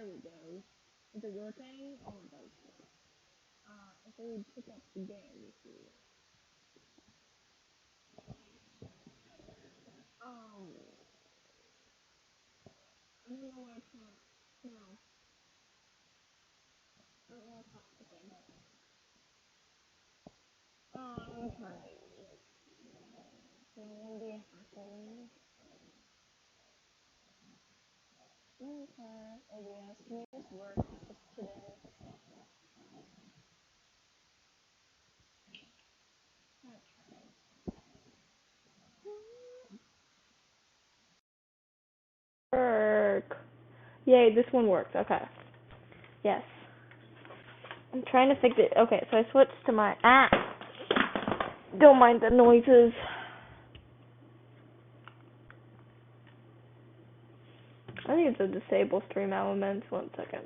There we go. Is it working? Oh, it does. If we would pick up the game, you see. Oh, I don't know why it's not. No, I don't know why it's not picking up. I'm trying. So I'm gonna be hacking. Okay, OBS, can you just work just today? Work. Yay, this one works. Okay. Yes. I'm trying to fix it. Okay, so I switched to my Don't mind the noises. I need to disable stream elements. 1 second.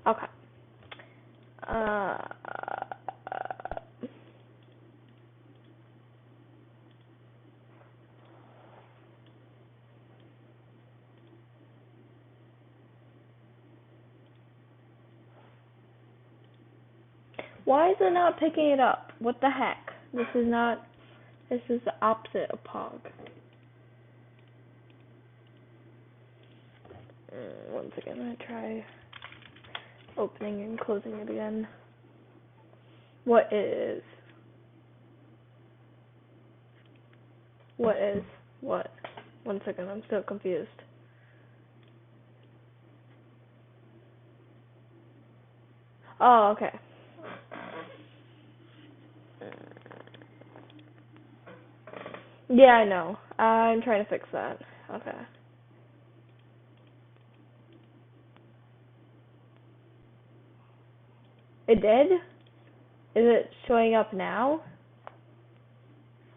Okay. Why is it not picking it up? What the heck? This is the opposite of Pog. 1 second, I'm gonna try opening and closing it again. What is? What? 1 second, I'm still confused. Oh, okay. Yeah, I know. I'm trying to fix that. Okay. It did? Is it showing up now?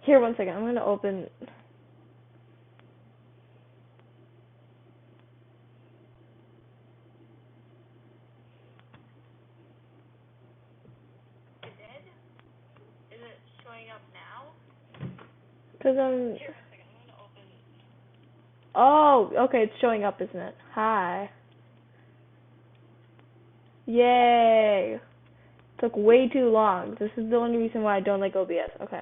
Here, 1 second. I'm gonna open. It did? Is it showing up now? Cause I'm. Here, 1 second. I'm gonna open. Oh, okay. It's showing up, isn't it? Hi. Yay. Took way too long. This is the only reason why I don't like OBS. Okay.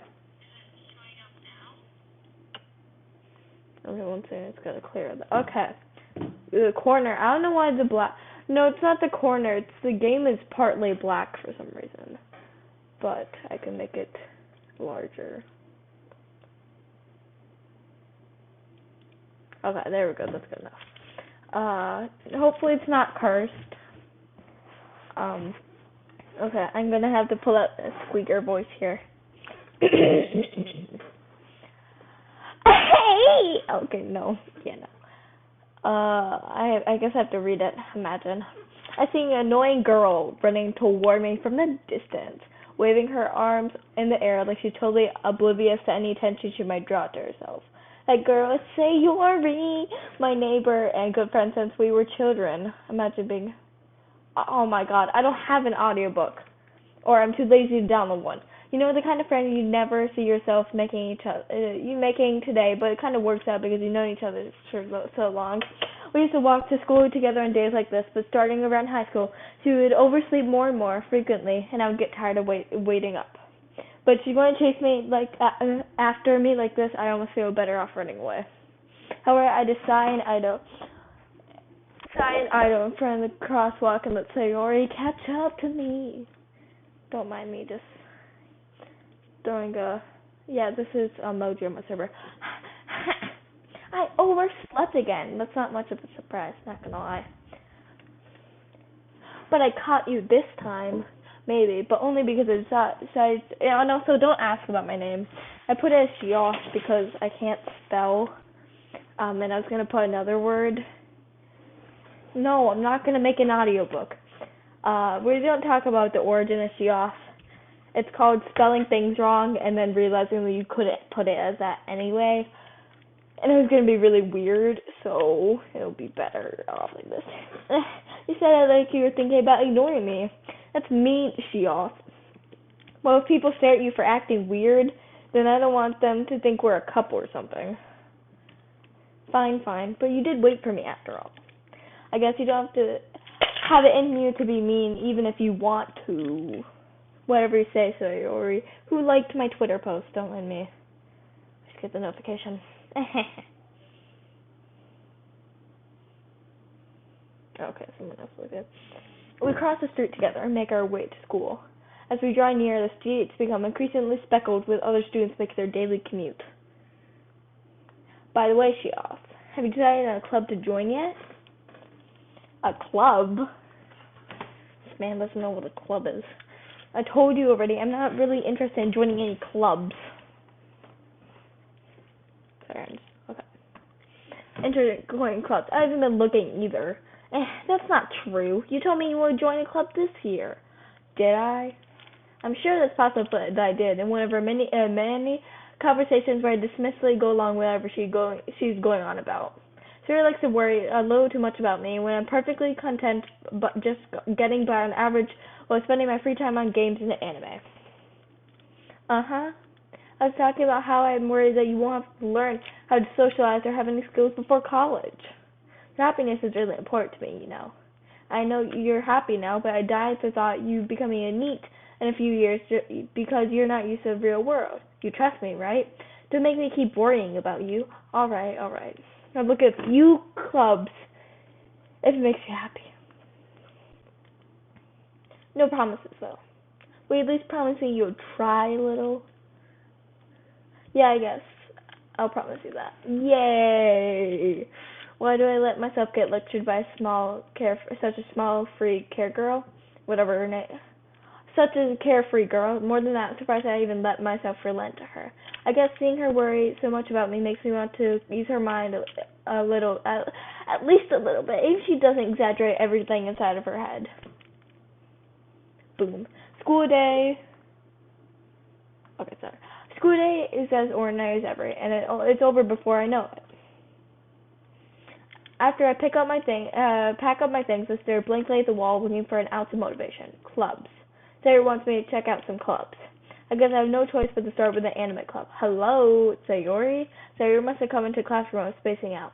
Okay, 1 second. It's gotta clear that. Okay. The corner. I don't know why the black. No, it's not the corner. It's the game is partly black for some reason. But I can make it larger. Okay, there we go. That's good enough. Hopefully it's not cursed. Okay, I'm gonna have to pull out a squeaker voice here. Hey! Okay, no. Yeah, no. I guess I have to read it. Imagine. I see an annoying girl running toward me from the distance, waving her arms in the air like she's totally oblivious to any attention she might draw to herself. That girl is Sayori, my neighbor and good friend since we were children. Imagine being... Oh my god, I don't have an audiobook. Or I'm too lazy to download one. You know, the kind of friend you never see yourself making today, but it kind of works out because you've known each other for so long. We used to walk to school together on days like this, but starting around high school, she would oversleep more and more frequently, and I would get tired of waiting up. But she's going to chase me after me like this. I almost feel better off running away. However, I just sigh and idle in front of the crosswalk and let Sayori catch up to me. Don't mind me just throwing a... Yeah, this is emoji on my server. I overslept again. That's not much of a surprise, not gonna lie. But I caught you this time, maybe, but only because I decided... And also, don't ask about my name. I put it as Shiosh because I can't spell, and I was gonna put another word. No, I'm not gonna make an audiobook. We don't talk about the origin of Shiosh. It's called spelling things wrong and then realizing that you couldn't put it as that anyway. And it was going to be really weird, so it'll be better off like this. You said like you were thinking about ignoring me. That's mean, Shiosh. Well, if people stare at you for acting weird, then I don't want them to think we're a couple or something. Fine, fine, but you did wait for me after all. I guess you don't have to have it in you to be mean, even if you want to. Whatever you say, Sayori. Who liked my Twitter post? Don't mind me. Just get the notification. Okay, someone else looked it. We cross the street together and make our way to school. As we draw near, the streets become increasingly speckled with other students making their daily commute. By the way, she asks, have you decided on a club to join yet? A club? This man doesn't know what a club is. I told you already, I'm not really interested in joining any clubs. Sorry, okay. Interested in joining clubs. I haven't been looking either. That's not true. You told me you would join a club this year. Did I? I'm sure that's possible that I did. In one of our many conversations where I dismissively go along with whatever she's going on about. Sarah likes to worry a little too much about me when I'm perfectly content but just getting by on average while spending my free time on games and anime. Uh-huh. I was talking about how I'm worried that you won't have to learn how to socialize or have any skills before college. Your happiness is really important to me, you know. I know you're happy now, but I died for thought you becoming a NEET in a few years because you're not used to the real world. You trust me, right? Don't make me keep worrying about you. All right. Now look at a few clubs if it makes you happy. No promises, though. Will you at least promise me you'll try a little? Yeah, I guess. I'll promise you that. Yay! Why do I let myself get lectured by such a small, free care girl? Whatever her name. Such a carefree girl. More than that, I'm surprised I even let myself relent to her. I guess seeing her worry so much about me makes me want to use her mind a little, at least a little bit, even if she doesn't exaggerate everything inside of her head. Boom. School day. Okay, sorry. School day is as ordinary as ever, and it's over before I know it. After I pack up my things, I stare blankly at the wall, looking for an ounce of motivation. Clubs. Sayori wants me to check out some clubs. I guess I have no choice but to start with the anime club. Hello, Sayori? Sayori must have come into the classroom. I was spacing out.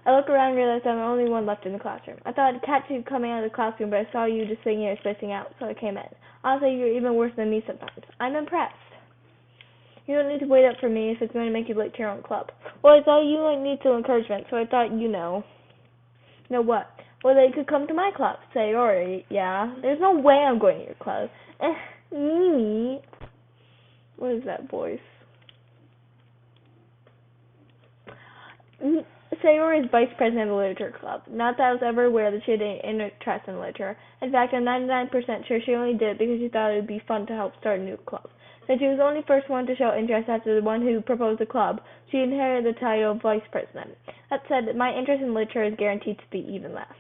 I look around and realize I'm the only one left in the classroom. I thought I'd catch you coming out of the classroom, but I saw you just sitting here spacing out, so I came in. Honestly, you're even worse than me sometimes. I'm impressed. You don't need to wait up for me if it's going to make you late to your own club. Well, I thought you might need some encouragement, so I thought you know. Know what? Well, they could come to my club. Sayori, yeah. There's no way I'm going to your club. Mimi. What is that voice? Sayori is vice president of the literature club. Not that I was ever aware that she had any interest in literature. In fact, I'm 99% sure she only did it because she thought it would be fun to help start a new club. Since she was the only first one to show interest after the one who proposed the club, she inherited the title of vice president. That said, my interest in literature is guaranteed to be even less.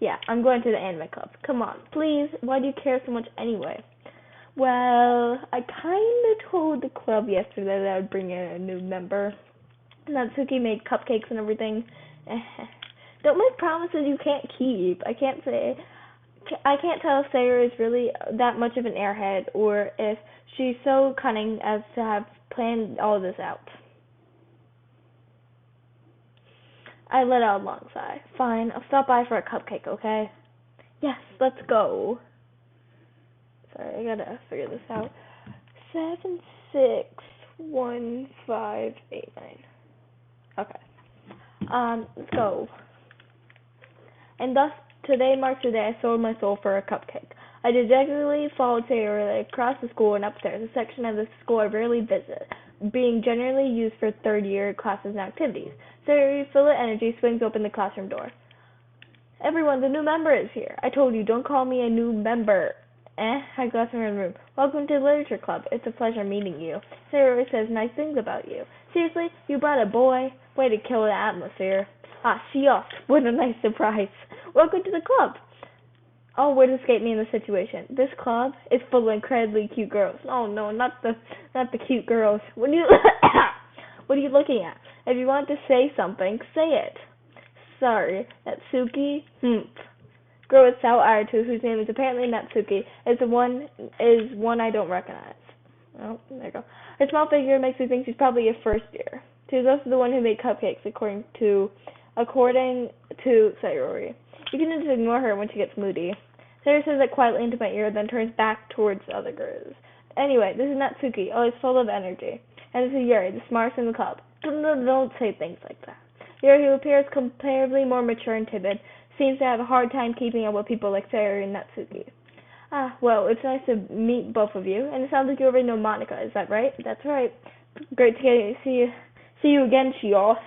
Yeah, I'm going to the anime club. Come on, please. Why do you care so much anyway? Well, I kind of told the club yesterday that I would bring in a new member. Natsuki made cupcakes and everything. Don't make promises you can't keep. I can't tell if Sayori is really that much of an airhead or if she's so cunning as to have planned all this out. I let out a long sigh. Fine, I'll stop by for a cupcake, okay? Yes, let's go. Sorry, I gotta figure this out. 761589. Okay. Let's go. And thus, today marks the day I sold my soul for a cupcake. I dejectedly followed Sayori across the school and upstairs, a section of the school I rarely visit, being generally used for third-year classes and activities. Sayori, full of energy, swings open the classroom door. Everyone, the new member is here. I told you, don't call me a new member. I glanced around the room. Welcome to the literature club. It's a pleasure meeting you. Sayori says nice things about you. Seriously, you brought a boy? Way to kill the atmosphere. Ah, shucks, what a nice surprise. Welcome to the club. All words escape me in this situation. This club is full of incredibly cute girls. Oh no, not the cute girls. What are you looking at? If you want to say something, say it. Sorry, Natsuki. Girl with sour attitude, whose name is apparently Natsuki, is one I don't recognize. Oh, there you go. Her small figure makes me think she's probably a first year. She was also the one who made cupcakes, according to Sayori. You can just ignore her when she gets moody. Sayori says it quietly into my ear, then turns back towards the other girls. Anyway, this is Natsuki, always full of energy. And this is Yuri, the smartest in the club. Don't say things like that. Yuri, who appears comparably more mature and timid, seems to have a hard time keeping up with people like Sayori and Natsuki. Ah, well, it's nice to meet both of you, and it sounds like you already know Monica, is that right? That's right. Great to see you again, Shios.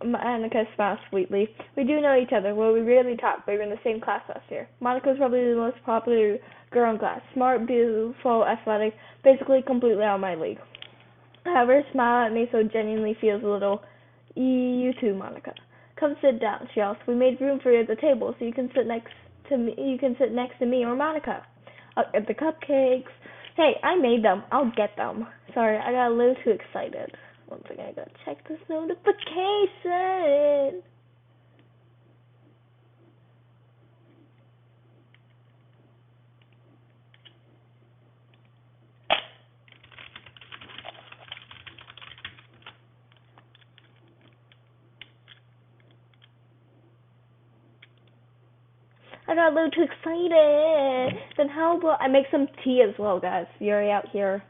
Monica smiled sweetly. We do know each other. Well, we rarely talk, but we were in the same class last year. Monica's probably the most popular girl in class. Smart, beautiful, athletic, basically completely out of my league. However, smile at me so genuinely feels a little. You too, Monica. Come sit down, Shios. We made room for you at the table, so you can sit next to me. You can sit next to me or Monica. I'll get the cupcakes. Hey, I made them. I'll get them. Sorry, I got a little too excited. One second, I gotta check this notification. I got a little too excited. Then how about I make some tea as well, guys? Yuri out here.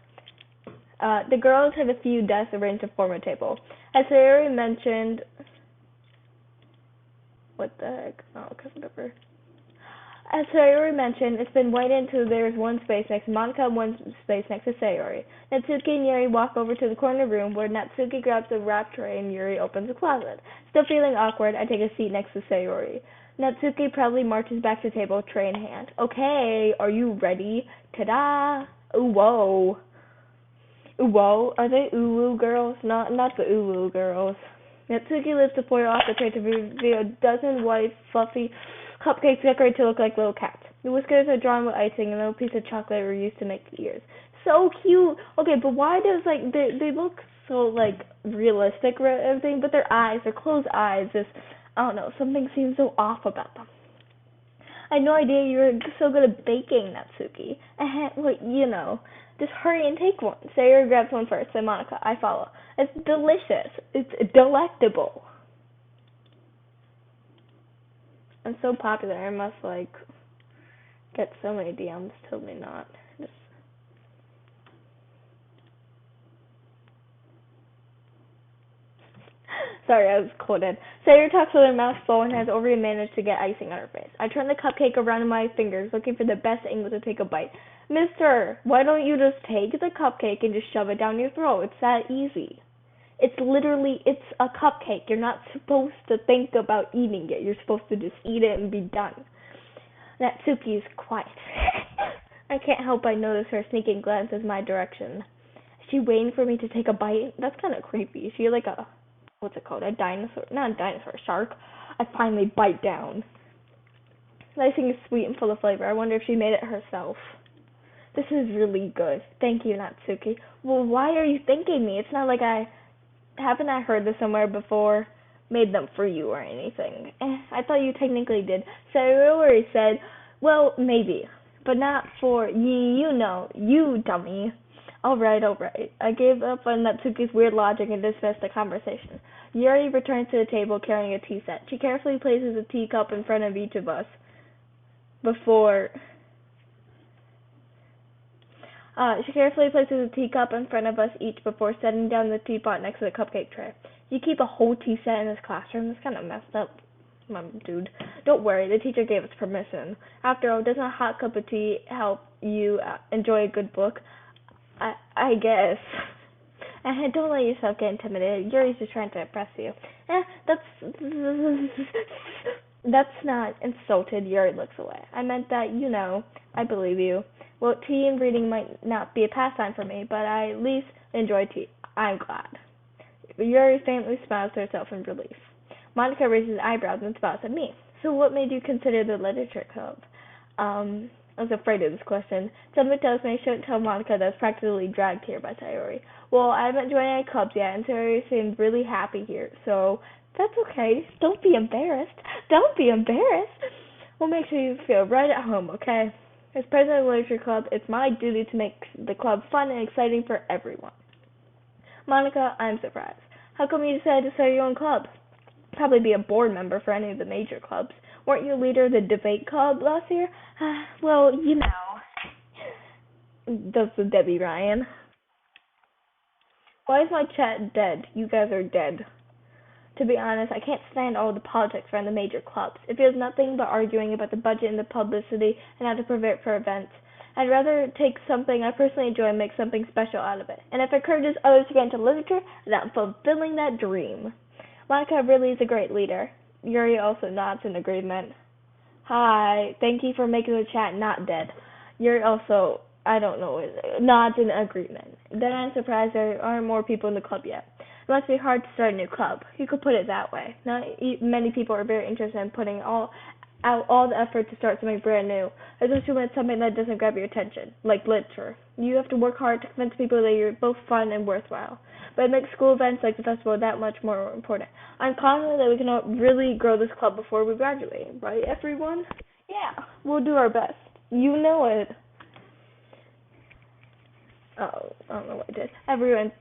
The girls have a few desks arranged to form a table. As Sayori mentioned, what the heck? Oh, whatever. As Sayori mentioned, it's been widened until there's one space next to Monica and one space next to Sayori. Natsuki and Yuri walk over to the corner room where Natsuki grabs a wrap tray and Yuri opens the closet. Still feeling awkward, I take a seat next to Sayori. Natsuki proudly marches back to the table, tray in hand. Okay, are you ready? Ta-da! Ooh, whoa. Ooh, whoa. Are they ooh-woo girls? Not the ooh-woo girls. Natsuki lifts the foil off the tray to reveal a dozen white, fluffy cupcakes decorated to look like little cats. The whiskers are drawn with icing and a little piece of chocolate were used to make the ears. So cute! Okay, but why does, like, they look so, like, realistic or everything, but their closed eyes, I don't know, something seems so off about them. I had no idea you were so good at baking, Natsuki. Well, you know, just hurry and take one. Sayori grabs one first, then Monica. I follow. It's delicious. It's delectable. I'm so popular, I must, like, get so many DMs. Totally not. Just... Sorry, I was quoted. Sayori talks with her mouth full and has already managed to get icing on her face. I turn the cupcake around in my fingers, looking for the best angle to take a bite. Mister, why don't you just take the cupcake and just shove it down your throat? It's that easy. It's a cupcake. You're not supposed to think about eating it. You're supposed to just eat it and be done. Natsuki is quiet. I can't help but notice her sneaking glances my direction. Is she waiting for me to take a bite? That's kind of creepy. Is she like what's it called? A dinosaur? Not a dinosaur, a shark. I finally bite down. The icing is sweet and full of flavor. I wonder if she made it herself. This is really good. Thank you, Natsuki. Well, why are you thanking me? It's not like haven't I heard this somewhere before? Made them for you or anything. I thought you technically did. Sayori said, well, maybe, but not for you know, you dummy. Alright. I gave up on Natsuki's weird logic and dismissed the conversation. Yuri returns to the table carrying a tea set. She carefully places a teacup in front of each of us before setting down the teapot next to the cupcake tray. You keep a whole tea set in this classroom? That's kind of messed up, dude. Don't worry, the teacher gave us permission. After all, doesn't a hot cup of tea help you enjoy a good book? I guess. And don't let yourself get intimidated. Yuri's just trying to impress you. That's not insulted. Yuri looks away. I meant that, you know, I believe you. Well, tea and reading might not be a pastime for me, but I at least enjoy tea. I'm glad. Yuri faintly smiles to herself in relief. Monica raises eyebrows and smiles at me. So what made you consider the literature club? I was afraid of this question. Something tells me I shouldn't tell Monica that I was practically dragged here by Sayori. Well, I haven't joined any clubs yet, and Sayori seemed really happy here, so that's okay. Don't be embarrassed. We'll make sure you feel right at home, okay? As president of the literature club, it's my duty to make the club fun and exciting for everyone. Monica, I'm surprised. How come you decided to start your own club? Probably be a board member for any of the major clubs. Weren't you leader of the debate club last year? Well, you know. Does the Debbie Ryan. Why is my chat dead? You guys are dead. To be honest, I can't stand all the politics around the major clubs. It feels nothing but arguing about the budget and the publicity and how to prepare for events. I'd rather take something I personally enjoy and make something special out of it. And if it encourages others to get into literature, then I'm fulfilling that dream. Monica really is a great leader. Yuri also nods in agreement. Hi, thank you for making the chat not dead. Yuri also, I don't know, nods in agreement. Then I'm surprised there aren't more people in the club yet. It must be hard to start a new club. You could put it that way. Not many people are very interested in putting out all the effort to start something brand new, especially when it's something that doesn't grab your attention, like literature. You have to work hard to convince people that you're both fun and worthwhile. But it makes school events like the festival that much more important. I'm confident that we can really grow this club before we graduate, right, everyone? Yeah, we'll do our best. You know it. Oh, I don't know what I did. Everyone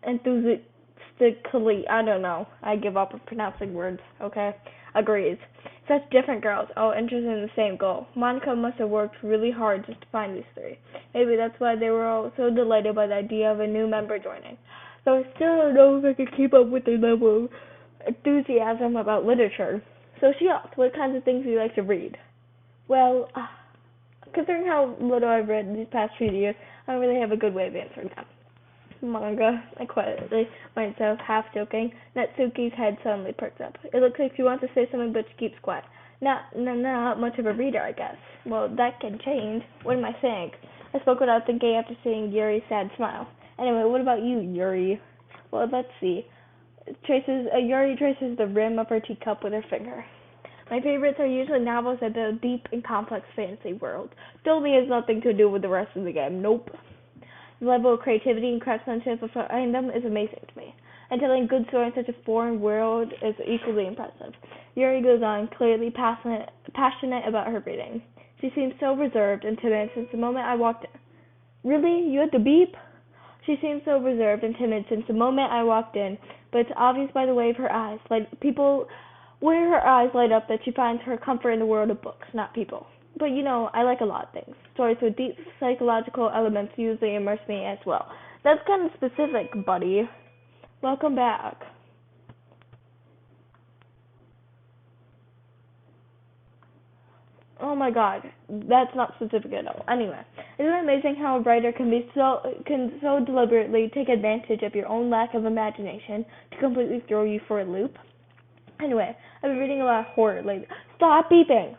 enthusiastically, I don't know. I give up on pronouncing words, okay? Agrees. Such different girls, all interested in the same goal. Monica must have worked really hard just to find these three. Maybe that's why they were all so delighted by the idea of a new member joining. Though I still don't know if I can keep up with their level of enthusiasm about literature. So she asked, what kinds of things do you like to read? Well, considering how little I've read these past few years, I don't really have a good way of answering that. Manga, I quietly myself, half joking. Natsuki's head suddenly perks up. It looks like she wants to say something, but she keeps quiet. Not much of a reader, I guess. Well, that can change. What am I saying? I spoke without thinking after seeing Yuri's sad smile. Anyway, what about you, Yuri? Well, let's see. Yuri traces the rim of her teacup with her finger. My favorites are usually novels that build deep and complex fantasy worlds. Dolby has nothing to do with the rest of the game. Nope. The level of creativity and craftsmanship behind them is amazing to me, and telling good stories in such a foreign world is equally impressive. Yuri goes on, clearly passionate about her reading. She seems so reserved and timid since the moment I walked in. Really? You had to beep? She seems so reserved and timid since the moment I walked in, but it's obvious by the way of her eyes, where her eyes light up that she finds her comfort in the world of books, not people. But you know, I like a lot of things. Stories with deep psychological elements usually immerse me as well. That's kind of specific, buddy. Welcome back. Oh my god, that's not specific at all. Anyway, isn't it amazing how a writer can so deliberately take advantage of your own lack of imagination to completely throw you for a loop? Anyway, I've been reading a lot of horror lately. Stop beeping!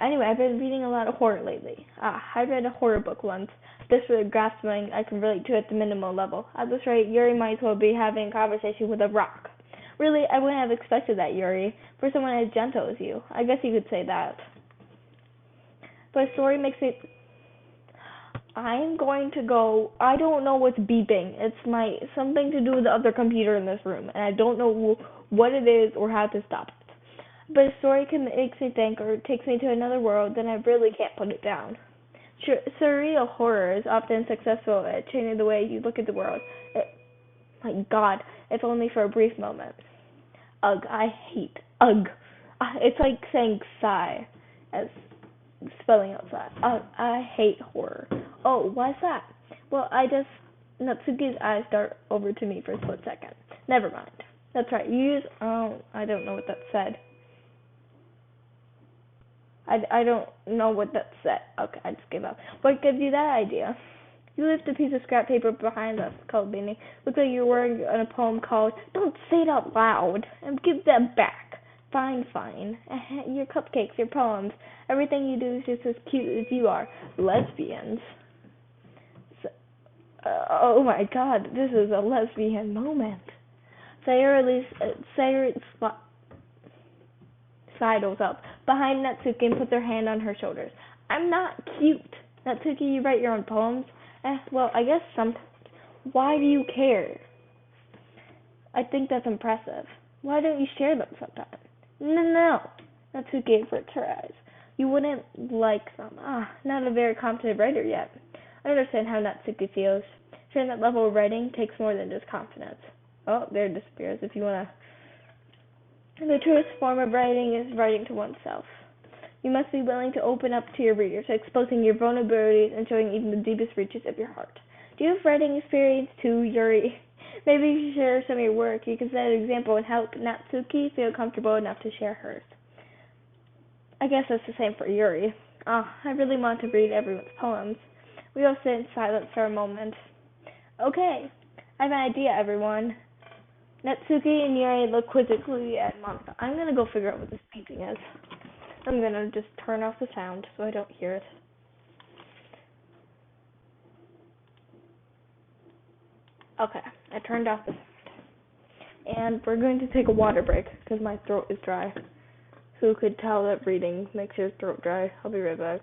Anyway, I've been reading a lot of horror lately. I read a horror book once. This really grasps something I can relate to at the minimal level. At this rate, Yuri might as well be having a conversation with a rock. Really, I wouldn't have expected that, Yuri, for someone as gentle as you. I guess you could say that. But a story makes me... I'm going to go... I don't know what's beeping. It's something to do with the other computer in this room, and I don't know what it is or how to stop it. But a story makes me think or takes me to another world, then I really can't put it down. Surreal horror is often successful at changing the way you look at the world. My God, if only for a brief moment. Ugh, I hate. Ugh. It's like saying sigh, as spelling out sigh. Ugh, I hate horror. Oh, why's that? Well, Natsuki's eyes dart over to me for a split second. Never mind. That's right, I don't know what that said. I don't know what that said. Okay, I just gave up. What gives you that idea? You lift a piece of scrap paper behind us, called Beanie. Looks like you're wearing a poem called Don't Say It Out Loud, and give that back. Fine. Your cupcakes, your poems, everything you do is just as cute as you are. Lesbians. So, oh my God, this is a lesbian moment. Sayre sidles up behind Natsuki and puts her hand on her shoulders. I'm not cute. Natsuki, you write your own poems? Well, I guess sometimes. Why do you care? I think that's impressive. Why don't you share them sometime? No. Natsuki averts her eyes. You wouldn't like them. Not a very competent writer yet. I understand how Natsuki feels. Sharing that level of writing takes more than just confidence. Oh, there it disappears if you wanna. The truest form of writing is writing to oneself. You must be willing to open up to your readers, exposing your vulnerabilities and showing even the deepest reaches of your heart. Do you have writing experience too, Yuri? Maybe you should share some of your work. You can set an example and help Natsuki feel comfortable enough to share hers. I guess that's the same for Yuri. I really want to read everyone's poems. We all sit in silence for a moment. Okay, I have an idea, everyone. Natsuki and Yuri look quizzically at Monica. I'm gonna go figure out what this painting is. I'm gonna just turn off the sound so I don't hear it. Okay, I turned off the sound. And we're going to take a water break because my throat is dry. Who could tell that reading makes your throat dry? I'll be right back.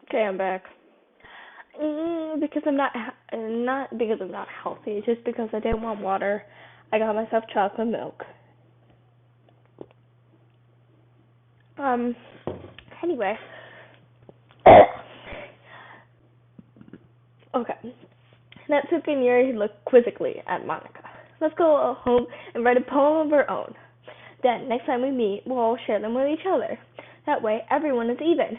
Okay, I'm back. Because I'm not because I'm not healthy, just because I didn't want water. I got myself chocolate milk. Um, anyway. Okay. Natsuki and Yuri look quizzically at Monica. Let's go home and write a poem of our own. Then, next time we meet, we'll all share them with each other. That way, everyone is even.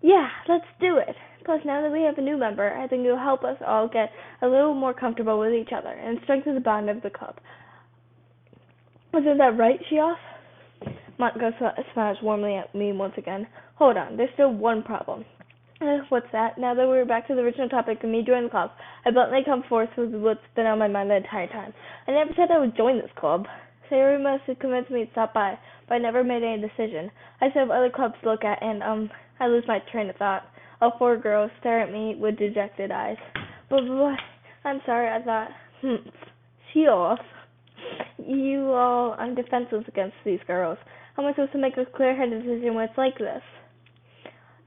Yeah, let's do it. Plus, now that we have a new member, I think it will help us all get a little more comfortable with each other and strengthen the bond of the club. Isn't that right, she asked? Monica smiles warmly at me once again. Hold on, there's still one problem. What's that? Now that we're back to the original topic of me joining the club, I bluntly come forth with what's been on my mind the entire time. I never said I would join this club. Sayori must have convinced me to stop by, but I never made any decision. I still have other clubs to look at, and, I lose my train of thought. All four girls stare at me with dejected eyes. But, I'm sorry, I thought, she off. I'm defenseless against these girls. How am I supposed to make a clear-headed decision when it's like this?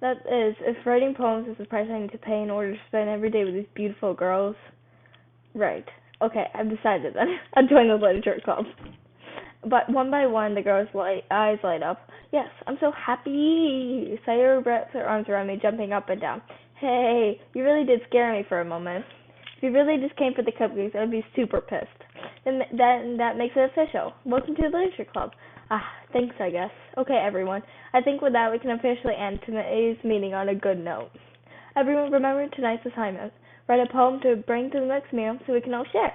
That is, if writing poems is the price I need to pay in order to spend every day with these beautiful girls. Right. Okay, I've decided then. I'll join the literature club. But one by one, the girls' eyes light up. Yes, I'm so happy. Sayori wraps her arms around me, jumping up and down. Hey, you really did scare me for a moment. If you really just came for the cupcakes, I'd be super pissed. Then that makes it official. Welcome to the literature club. Thanks, I guess. Okay, everyone. I think with that, we can officially end today's meeting on a good note. Everyone, remember tonight's assignment. Write a poem to bring to the next meal so we can all share.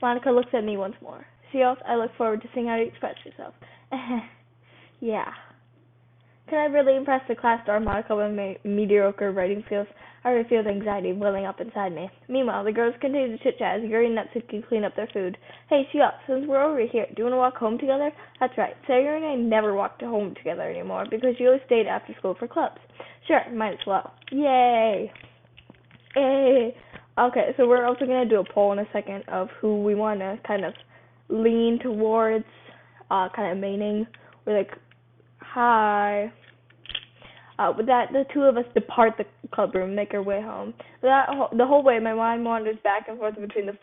Monica looks at me once more. See, else, I look forward to seeing how you express yourself. Yeah. Can I really impress the class star Monica with my mediocre writing skills? I already feel the anxiety welling up inside me. Meanwhile, the girls continue to chit-chat as Yuri and Natsuki clean up their food. Hey, Shiok, since we're over here, do you want to walk home together? That's right. Sayori and I never walk home together anymore because you always stayed after school for clubs. Sure, might as well. Yay! Yay! Okay, so we're also going to do a poll in a second of who we want to kind of lean towards, kind of maining. We're like, hi. With that, the two of us depart the club room, make our way home. The whole way, my mind wanders back and forth between the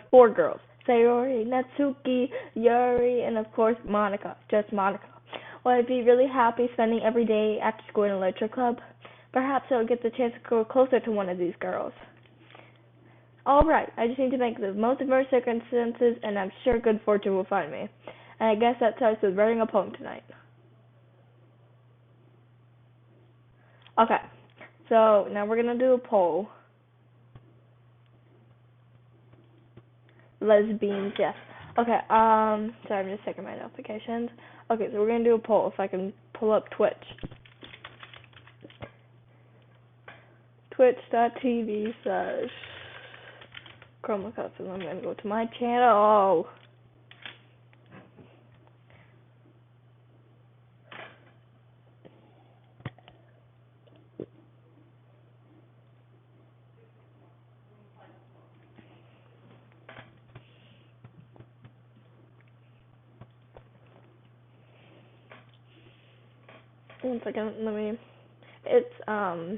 four girls. Sayori, Natsuki, Yuri, and of course Monica. Just Monica. Well, I'd be really happy spending every day after school in a literature club. Perhaps I'll get the chance to grow closer to one of these girls. Alright, I just need to make the most of my circumstances, and I'm sure good fortune will find me. And I guess that starts with writing a poem tonight. Okay, so now we're gonna do a poll. Lesbians, yes. Okay, sorry, I'm just checking my notifications. Okay, so we're gonna do a poll if I can pull up Twitch. Twitch.tv/ChromaCuff, and I'm gonna go to my channel. One second, it's, I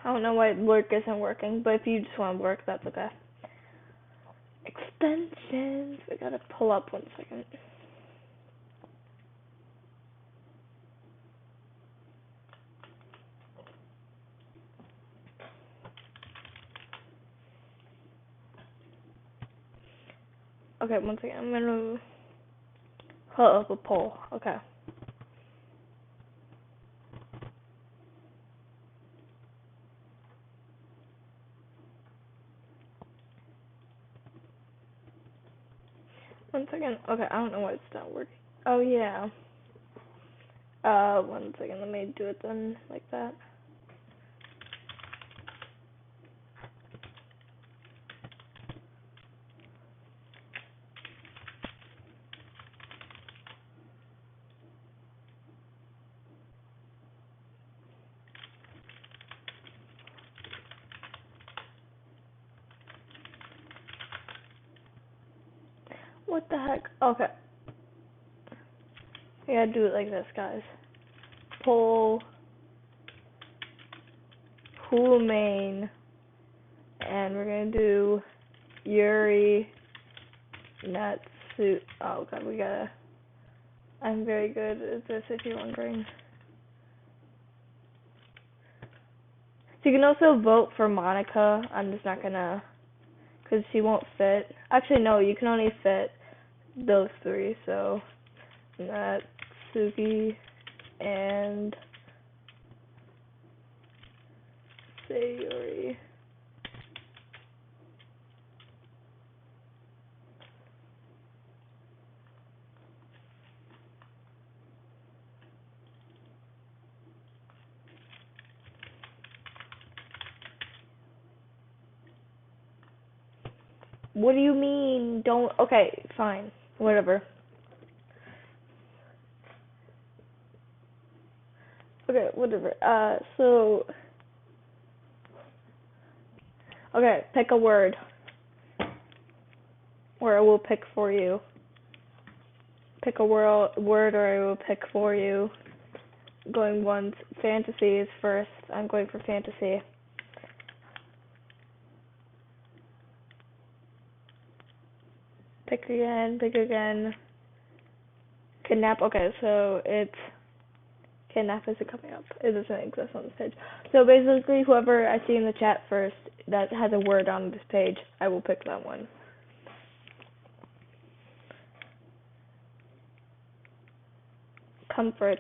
don't know why lurk isn't working, but if you just want to work, that's okay. Extensions, I gotta pull up 1 second. Okay, 1 second, I'm gonna pull up a poll, okay. One second. Okay, I don't know why it's not working. Oh yeah. 1 second. Let me do it then, like that. What the heck? Okay. I gotta do it like this, guys. Poll. Pool main. And we're gonna do Yuri. Natsu. Oh god, we gotta. I'm very good at this if you're wondering. So you can also vote for Monica. I'm just not gonna. Because she won't fit. Actually, no, you can only fit those three, so Natsuki and Sayori. What do you mean? Don't. Okay, fine. Whatever. Okay, whatever. So. Okay, pick a word. Or I will pick for you. Pick a word or I will pick for you. Going once. Fantasy is first. I'm going for fantasy. Pick again. Kidnap. Okay, so it's. Kidnap isn't coming up. It doesn't exist on this page. So basically, whoever I see in the chat first that has a word on this page, I will pick that one. Comfort.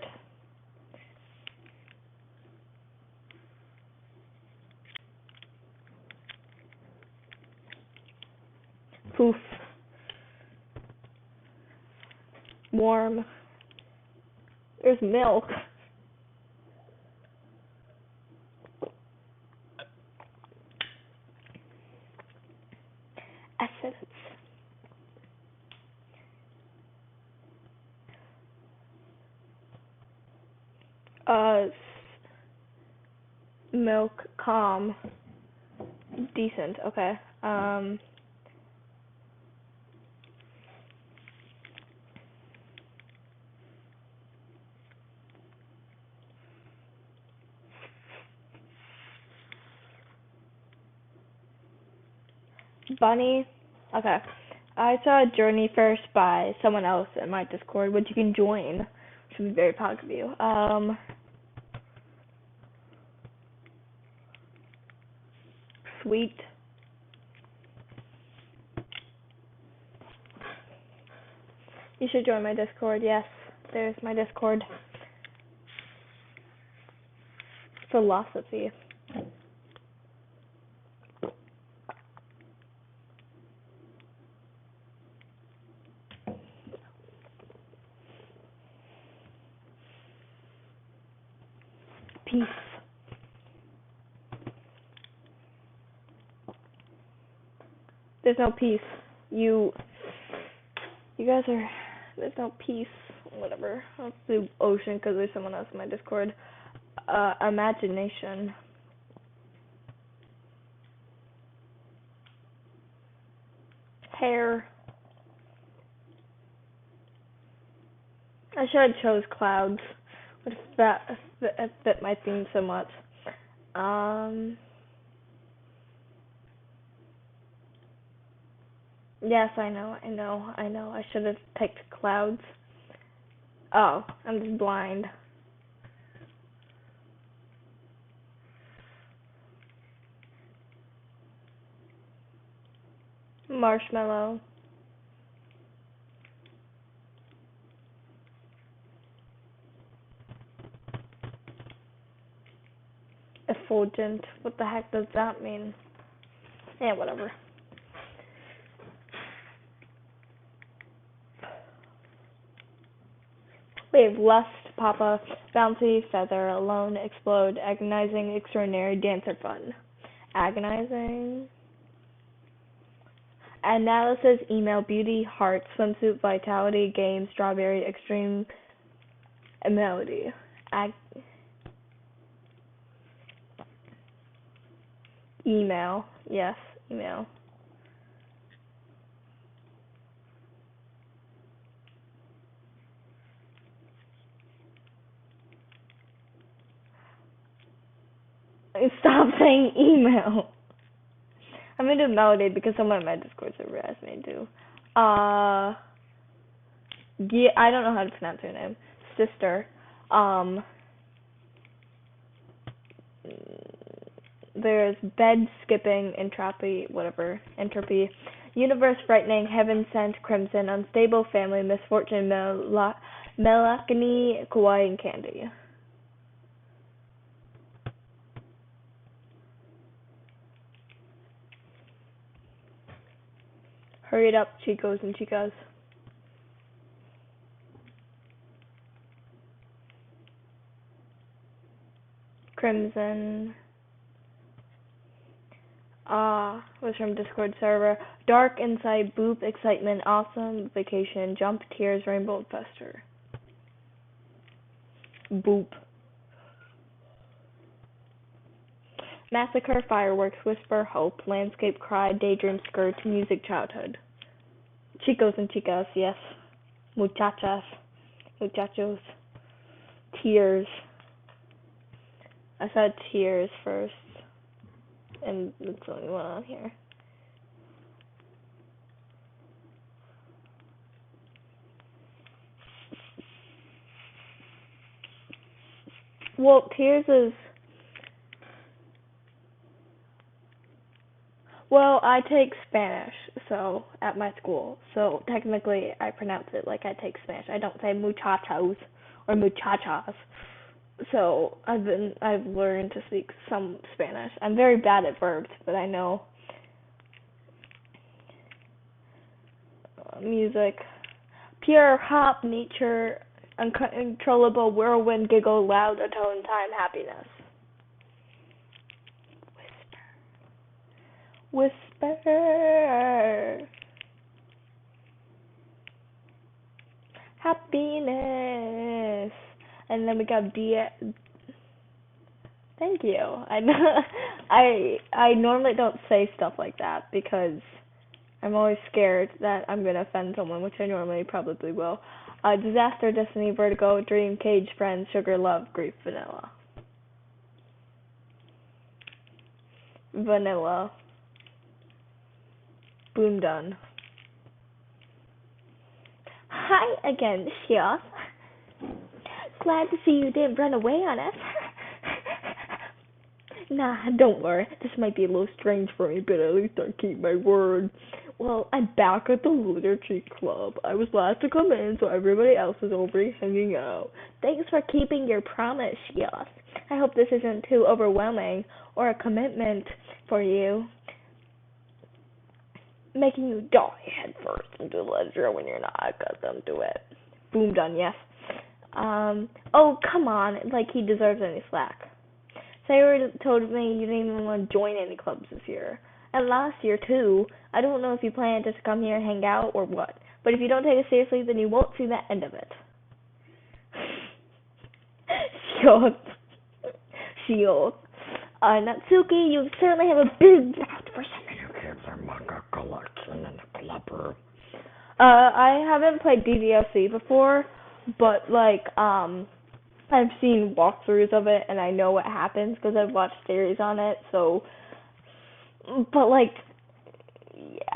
Poof. Warm. There's milk. Essence. Milk. Calm. Decent. Okay. Bunny. Okay. I saw Journey First by someone else in my Discord, which you can join. Should be very proud of you. Sweet. You should join my Discord. Yes, there's my Discord. Philosophy. Peace. There's no peace. You guys are. There's no peace. Whatever. I'll do ocean because there's someone else in my Discord. Imagination. Hair. I should have chose clouds. Would have fit my theme so much. Yes, I know. I should have picked clouds. Oh, I'm just blind. Marshmallow. Effulgent. What the heck does that mean? Yeah, whatever. Wave, lust, papa, bouncy, feather, alone, explode, agonizing, extraordinary, dancer, fun. Agonizing. Analysis, email, beauty, heart, swimsuit, vitality, game, strawberry, extreme, melody. Email. Yes, email. Stop saying email. I'm gonna do melody because someone in my Discord server asked me to. Yeah, I don't know how to pronounce her name. Sister. There's bed skipping, entropy, universe frightening, heaven sent, crimson, unstable, family, misfortune, melancholy, kawaii, and candy. Hurry it up, chicos and chicas. Crimson. Was from Discord server. Dark inside, boop, excitement, awesome, vacation, jump, tears, rainbow, fester. Boop. Massacre, fireworks, whisper, hope, landscape, cry, daydream, skirt, music, childhood. Chicos and chicas, yes. Muchachas, muchachos. Tears. I said tears first. And that's the only one on here. Well, tears is... Well, I take Spanish, so, at my school. So, technically, I pronounce it like I take Spanish. I don't say muchachos or muchachas. So, I've learned to speak some Spanish. I'm very bad at verbs, but I know. Music. Pure hop, nature, uncontrollable whirlwind, giggle, loud, atone, time, happiness. Whisper. Happiness. And then we got Thank you. I normally don't say stuff like that because I'm always scared that I'm gonna offend someone, which I normally probably will. Disaster, destiny, vertigo, dream, cage, friends, sugar, love, grief, vanilla. Vanilla. Boom done. Hi again, Chef. Glad to see you didn't run away on us. Nah, don't worry. This might be a little strange for me, but at least I keep my word. Well, I'm back at the Literature Club. I was last to come in, so everybody else is already hanging out. Thanks for keeping your promise, Chef. I hope this isn't too overwhelming or a commitment for you, making you dive headfirst into literature when you're not accustomed to it. Boom done, yes. Oh, come on, like he deserves any slack. Sarah told me you didn't even want to join any clubs this year. And last year, too. I don't know if you plan to just come here and hang out or what. But if you don't take it seriously, then you won't see the end of it. Shield. Shield. Natsuki, you certainly have a big mouth for something who keeps their manga collection in the club. I haven't played DDLC before, but, like, I've seen walkthroughs of it, and I know what happens because I've watched series on it, so, but, like, yeah,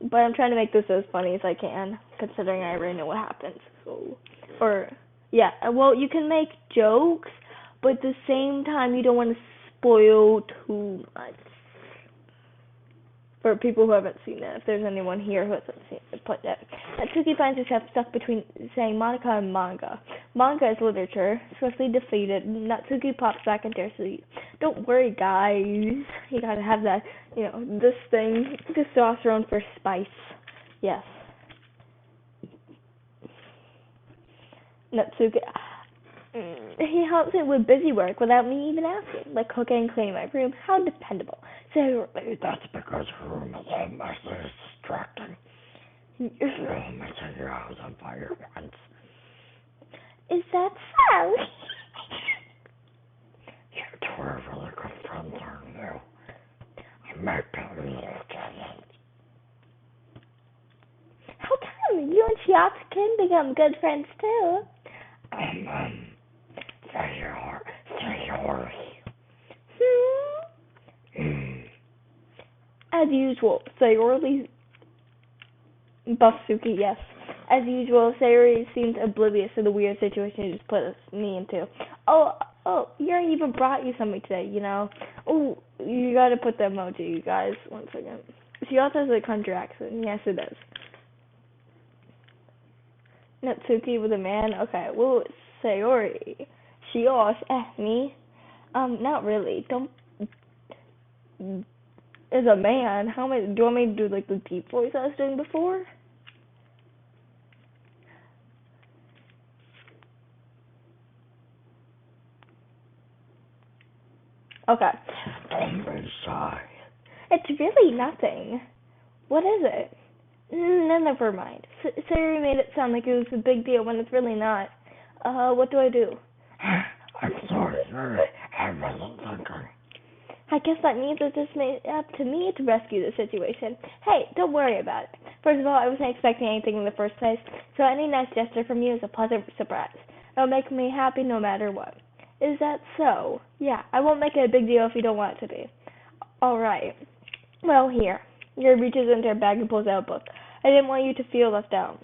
but I'm trying to make this as funny as I can, considering I already know what happens, so, or, yeah, well, you can make jokes, but at the same time, you don't want to spoil too much. For people who haven't seen it, if there's anyone here who hasn't seen it, put it. Natsuki finds herself stuck between saying Monica and manga. Manga is literature. Swiftly defeated, Natsuki pops back into her seat. Don't worry, guys. You gotta have that, this thing, testosterone for spice. Yes. Natsuki. He helps me with busy work without me even asking, like cooking and cleaning my room. How dependable. So that's because your room is all messy, it's distracting. You're only set your house on fire once. Is that so? You two are really good friends, aren't you? I make that little challenge. How come you and Shiatsu can become good friends too? Say yours. As usual, Sayori Buffsuki, yes. As usual, Sayori seemed oblivious to the weird situation you just put me into. Oh, Yuri even brought you something today, Oh, you gotta put the emoji, you guys. 1 second. She also has a country accent. Yes, it does. Natsuki with a man? Okay, well, Sayori. She also asked me. Not really. Don't. As a man, how many? Do you want me to do like the deep voice I was doing before? Okay. Don't be shy. It's really nothing. What is it? No, never mind. Sayori made it sound like it was a big deal when it's really not. What do I do? I'm sorry, I wasn't thinking. I guess that means it's just made up to me to rescue the situation. Hey, don't worry about it. First of all, I wasn't expecting anything in the first place, so any nice gesture from you is a pleasant surprise. It'll make me happy no matter what. Is that so? Yeah, I won't make it a big deal if you don't want it to be. Alright. Well, here. Yuri reaches into her bag and pulls out a book. I didn't want you to feel left out,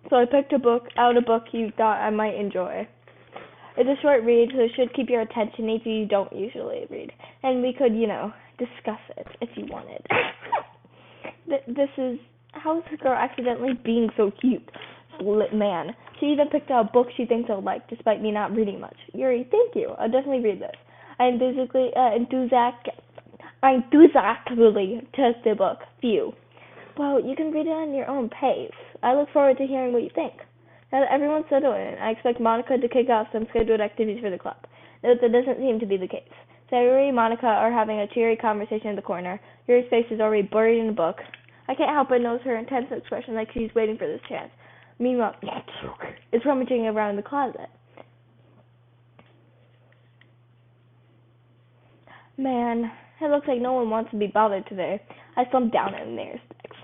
so I picked out a book you thought I might enjoy. It's a short read, so it should keep your attention if you don't usually read. And we could, discuss it if you wanted. This is, how is this girl accidentally being so cute? Man. She even picked out a book she thinks I'll like, despite me not reading much. Yuri, thank you. I'll definitely read this. I enthusiastically test the book. Phew. Well, you can read it on your own pace. I look forward to hearing what you think. Now that everyone's settled in, I expect Monica to kick off some scheduled activities for the club. Note that doesn't seem to be the case. Sayori and Monica are having a cheery conversation in the corner. Yuri's face is already buried in the book. I can't help but notice her intense expression like she's waiting for this chance. Meanwhile, Natsuki is rummaging around the closet. Man, it looks like no one wants to be bothered today. I slumped down in their sticks.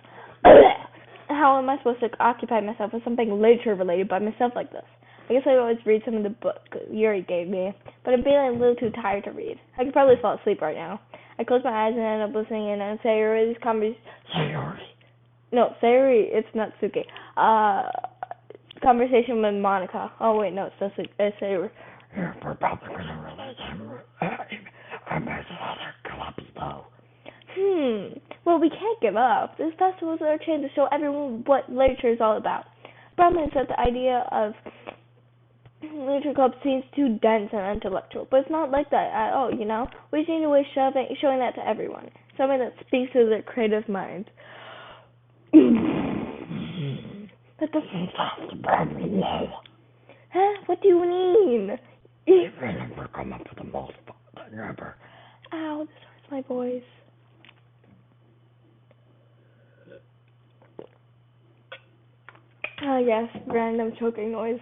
How am I supposed to occupy myself with something literature related by myself like this? I guess I always read some of the book Yuri gave me, but I'm feeling a little too tired to read. I could probably fall asleep right now. I close my eyes and end up listening in on Sayori's conversation. Sayori. No, Sayori, it's Natsuki. Conversation with Monica. Oh wait, no, it's Sayori. Yeah, we're probably gonna release him. I bet other clubs though. Well, we can't give up. This festival is our chance to show everyone what literature is all about. Problem is that the idea of literature club seems too dense and intellectual, but it's not like that at all, you know? We just need a way of showing that to everyone. Something that speaks to their creative minds. That doesn't solve the problem, though. Huh? What do you mean? Even if we're coming up with the most fun thing ever. Ow, this hurts my voice. Ah, yes, random choking noise.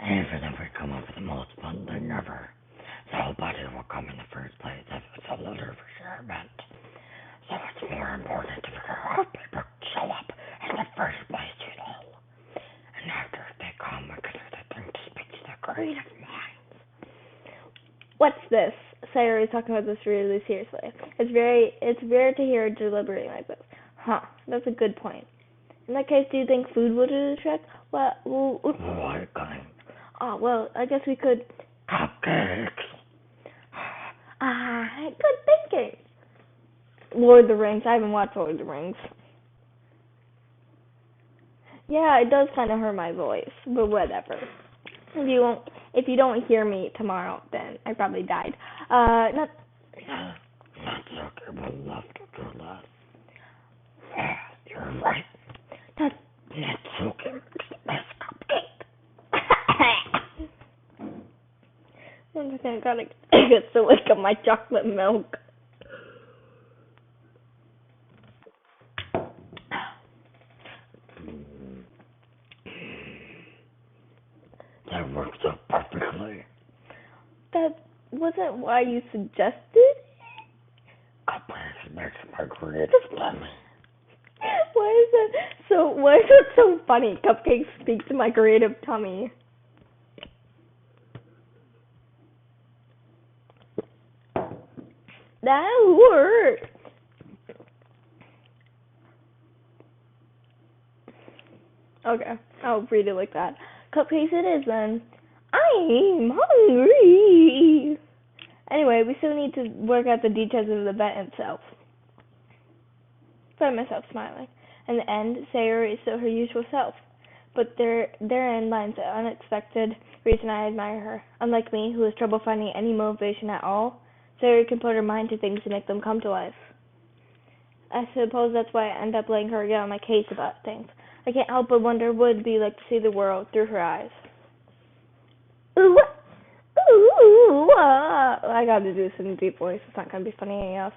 Even if we come up with the most fun thing ever, nobody will come in the first place if it's a literature event. So it's more important to figure out if people show up in the first place, you know. And after they come, we can do the thing to speak to their creative minds. What's this? Sayori is talking about this really seriously. It's rare to hear her deliberating like this. Huh, that's a good point. In that case, do you think food will do the trick? What kind? Oh, well, I guess we could... Cupcakes. Good thinking. Lord of the Rings. I haven't watched Lord of the Rings. Yeah, it does kind of hurt my voice, but whatever. If you don't hear me tomorrow, then I probably died. Not okay. We'll love to do that. Yeah, you're right. Natsuki makes the best cupcake. I gotta get so sick of my chocolate milk. That works out perfectly. That wasn't why you suggested? Cupcakes makes my creative tummy. Why is it so funny? Cupcakes speak to my creative tummy. That worked. Okay, I'll read it like that. Cupcakes it is then. I'm hungry. Anyway, we still need to work out the details of the event itself. Find myself smiling. In the end, Sayori is still her usual self, but therein lies the unexpected reason I admire her. Unlike me, who has trouble finding any motivation at all, Sayori can put her mind to things to make them come to life. I suppose that's why I end up letting her get on my case about things. I can't help but wonder what it'd be like to see the world through her eyes. I gotta do this in a deep voice. It's not gonna be funny enough.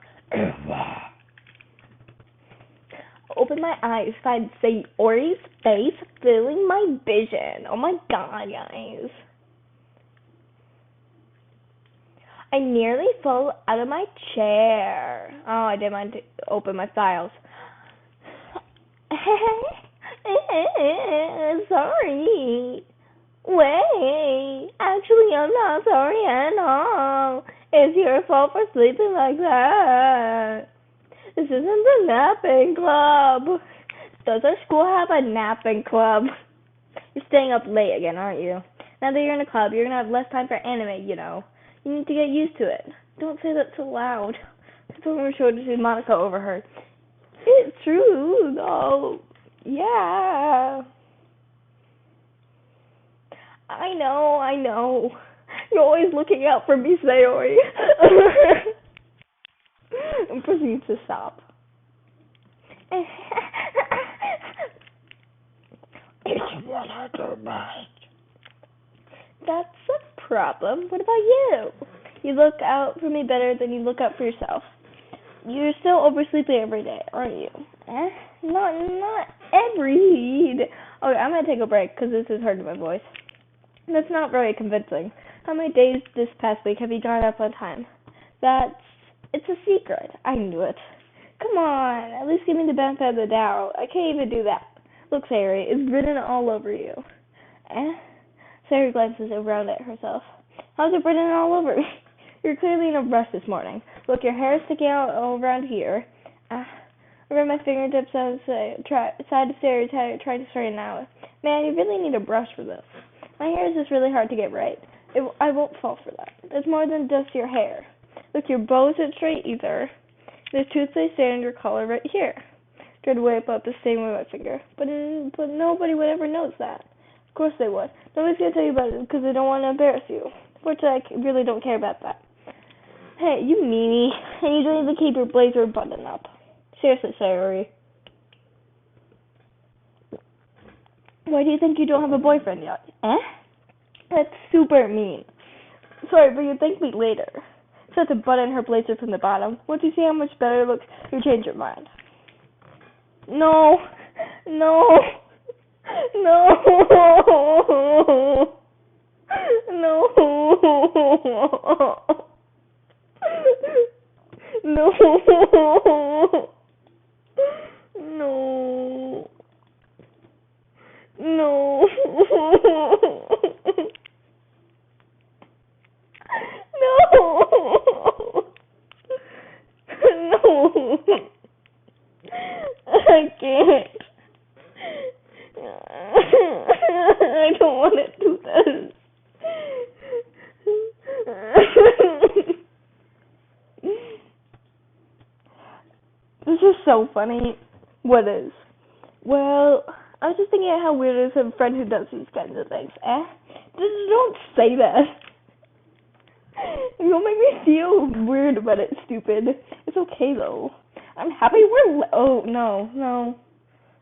Open my eyes, find Sayori's face filling my vision. Oh my god, guys. I nearly fell out of my chair. Oh, I didn't mind to open my files. Sorry. Wait, actually I'm not sorry at all. It's your fault for sleeping like that. This isn't the napping club. Does our school have a napping club? You're staying up late again, aren't you? Now that you're in a club, you're gonna have less time for anime, you know. You need to get used to it. Don't say that so loud. People were sure to see Monica overheard. It's true, though. Yeah. I know. You're always looking out for me, Sayori. And proceed to stop. It's what I do best. That's a problem. What about you? You look out for me better than you look out for yourself. You're still oversleeping every day, aren't you? Not every day. Okay, I'm gonna take a break because this is hurting my voice. That's not very convincing. How many days this past week have you gone up on time? It's a secret. I knew it. Come on, at least give me the benefit of the doubt. I can't even do that. Look, Sayori, it's written all over you. Sarah glances around at herself. How's it burning all over me? You're clearly in a rush this morning. Look, your hair is sticking out all around here. Around my fingertips, I was side to Sarah's hair, trying to straighten out. Man, you really need a brush for this. My hair is just really hard to get right. I won't fall for that. It's more than just your hair. Look, your bow isn't straight either. There's toothpaste stain in your collar right here. Tried to wipe up the stain with my finger, but nobody would ever notice that. Of course they would. Nobody's gonna tell you about it because they don't want to embarrass you. Fortunately, I really don't care about that. Hey, you meanie, and you don't even keep your blazer buttoned up. Seriously, Sarah. Why do you think you don't have a boyfriend yet? That's super mean. Sorry, but you'll thank me later. Set to button her blazer from the bottom. Once you see how much better it looks, you'll change your mind. No. No. No. No. No. No. No. No. No. I can't. I don't want to do this. This is so funny. What is? Well, I was just thinking how weird it is to have a friend who does these kinds of things. Just don't say that. You'll make me feel weird about it, stupid. It's okay, though. I'm happy we're... Oh, no.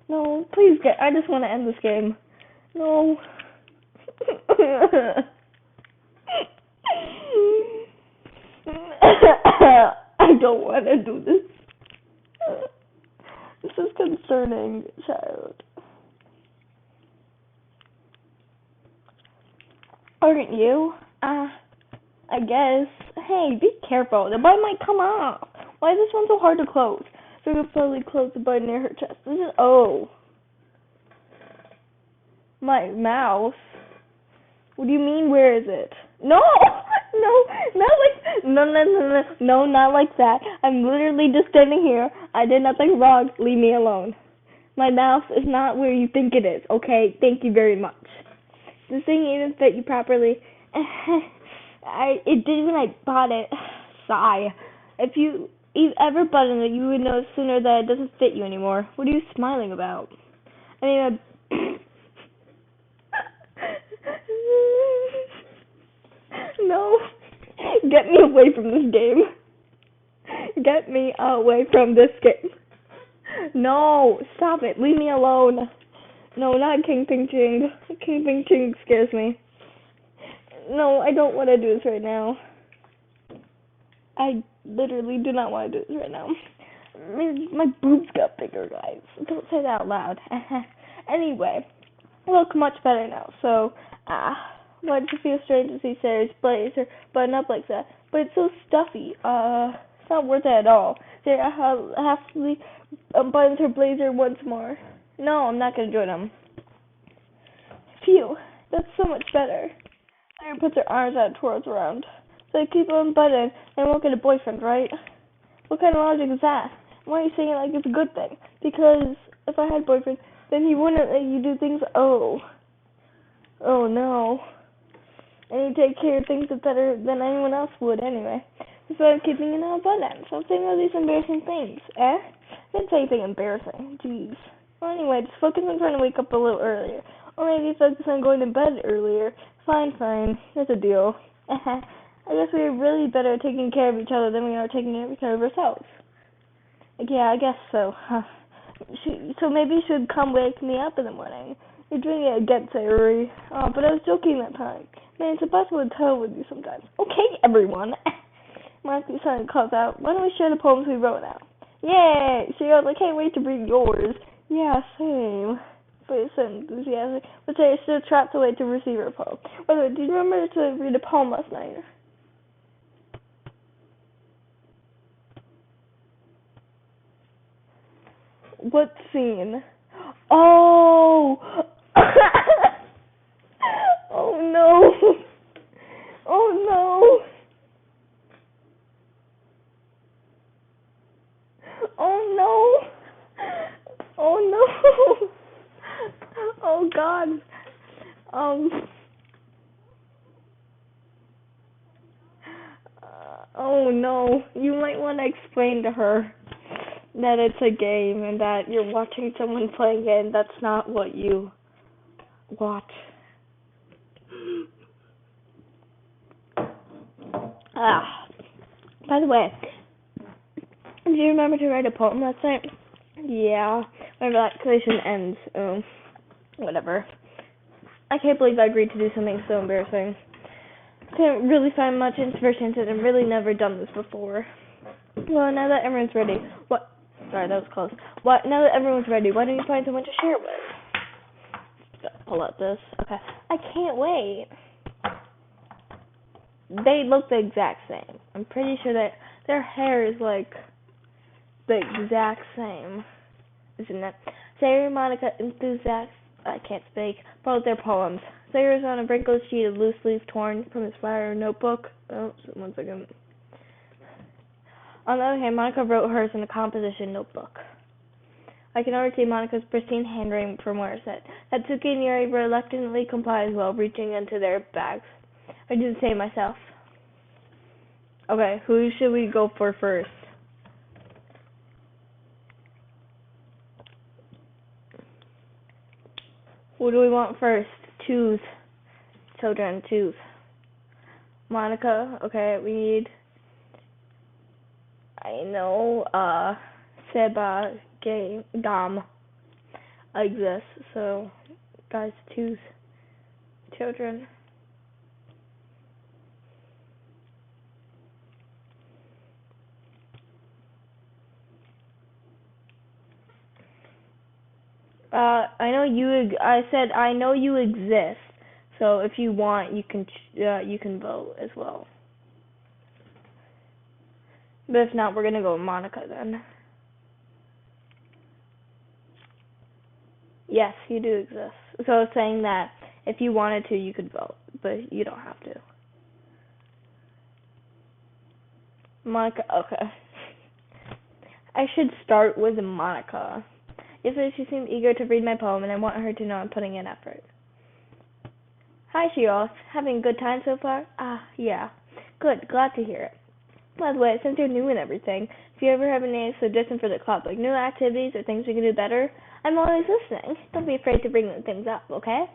No, please, I just want to end this game. No. I don't want to do this. This is concerning, child. Aren't you? I guess. Hey, be careful. The button might come off. Why is this one so hard to close? So you slowly close the button near her chest. This is... Oh. My mouse? What do you mean, where is it? No! No, not like... No, not like that. I'm literally just standing here. I did nothing wrong. Leave me alone. My mouse is not where you think it is, okay? Thank you very much. This thing even fit you properly. It did when I bought it. Sigh. If you ever button it, you would know sooner that it doesn't fit you anymore. What are you smiling about? I mean, no. Get me away from this game. Get me away from this game. No, stop it. Leave me alone. No, not King Ping Ching. King Ping Ching scares me. No, I don't want to do this right now. I literally do not want to do this right now. My boobs got bigger, guys. Don't say that out loud. Anyway, I look much better now. So, why does it feel strange to see Sarah's blazer button up like that? But it's so stuffy. It's not worth it at all. Sarah hastily buttons her blazer once more. No, I'm not gonna join them. Phew, that's so much better. Sarah puts her arms out towards around. So I keep on buttoned and I won't get a boyfriend, right? What kind of logic is that? Why are you saying it like it's a good thing? Because if I had a boyfriend, then he wouldn't let you do things. Oh no. And he'd take care of things better than anyone else would anyway. Instead of keeping it on button. So I'm saying all these embarrassing things. I didn't say anything embarrassing. Jeez. Well, anyway, just focus on trying to wake up a little earlier. Or maybe focus on going to bed earlier. Fine. That's a deal. I guess we're really better at taking care of each other than we are taking care of ourselves. Yeah, I guess so. So maybe you should come wake me up in the morning. You're doing it again, Sayuri. Oh, but I was joking that time. Man, it's impossible to tell with you sometimes. Okay, everyone. Marky Sun calls out, why don't we share the poems we wrote now? Yay! She goes, I can't wait to read yours. Yeah, same. But it's so enthusiastic. But Sarah still trapped away to receive her poem. By the way, do you remember to read a poem last night? What scene? Oh! Oh no, you might want to explain to her that it's a game and that you're watching someone playing it and that's not what you watch. Ah, by the way, do you remember to write a poem last night? Yeah, whenever that collation ends, whatever. I can't believe I agreed to do something so embarrassing. Can't really find much inspiration since I've really never done this before. Well, now that everyone's ready, what? Sorry, that was close. What? Now that everyone's ready, why don't you find someone to share with? Pull out this. Okay. I can't wait. They look the exact same. I'm pretty sure that their hair is like the exact same, isn't it? Sarah, Monica, enthusiast. I can't speak. Wrote their poems. Sarah's on a wrinkled sheet of loose leaf torn from his flower notebook. Oh, 1 second. On the other hand, Monica wrote hers in a composition notebook. I can already see Monica's pristine handwriting from where it's at. Natsuki and Yuri reluctantly comply as well, reaching into their bags. I do the same myself. Okay, who should we go for first? Who do we want first? Choose. Children, choose. Monica, okay, we need, I know, Seba, Gam exists, so guys, choose. Children. I said I know you exist. So if you want, you can vote as well. But if not, we're gonna go with Monica then. Yes, you do exist. So it's saying that if you wanted to, you could vote, but you don't have to. Monica, okay. I should start with Monica. Yesterday she seemed eager to read my poem, and I want her to know I'm putting in effort. Hi, Shios. Having a good time so far? Ah, yeah. Good. Glad to hear it. By the way, since you're new and everything, if you ever have any suggestions for the club, like new activities or things we can do better, I'm always listening. Don't be afraid to bring things up, okay?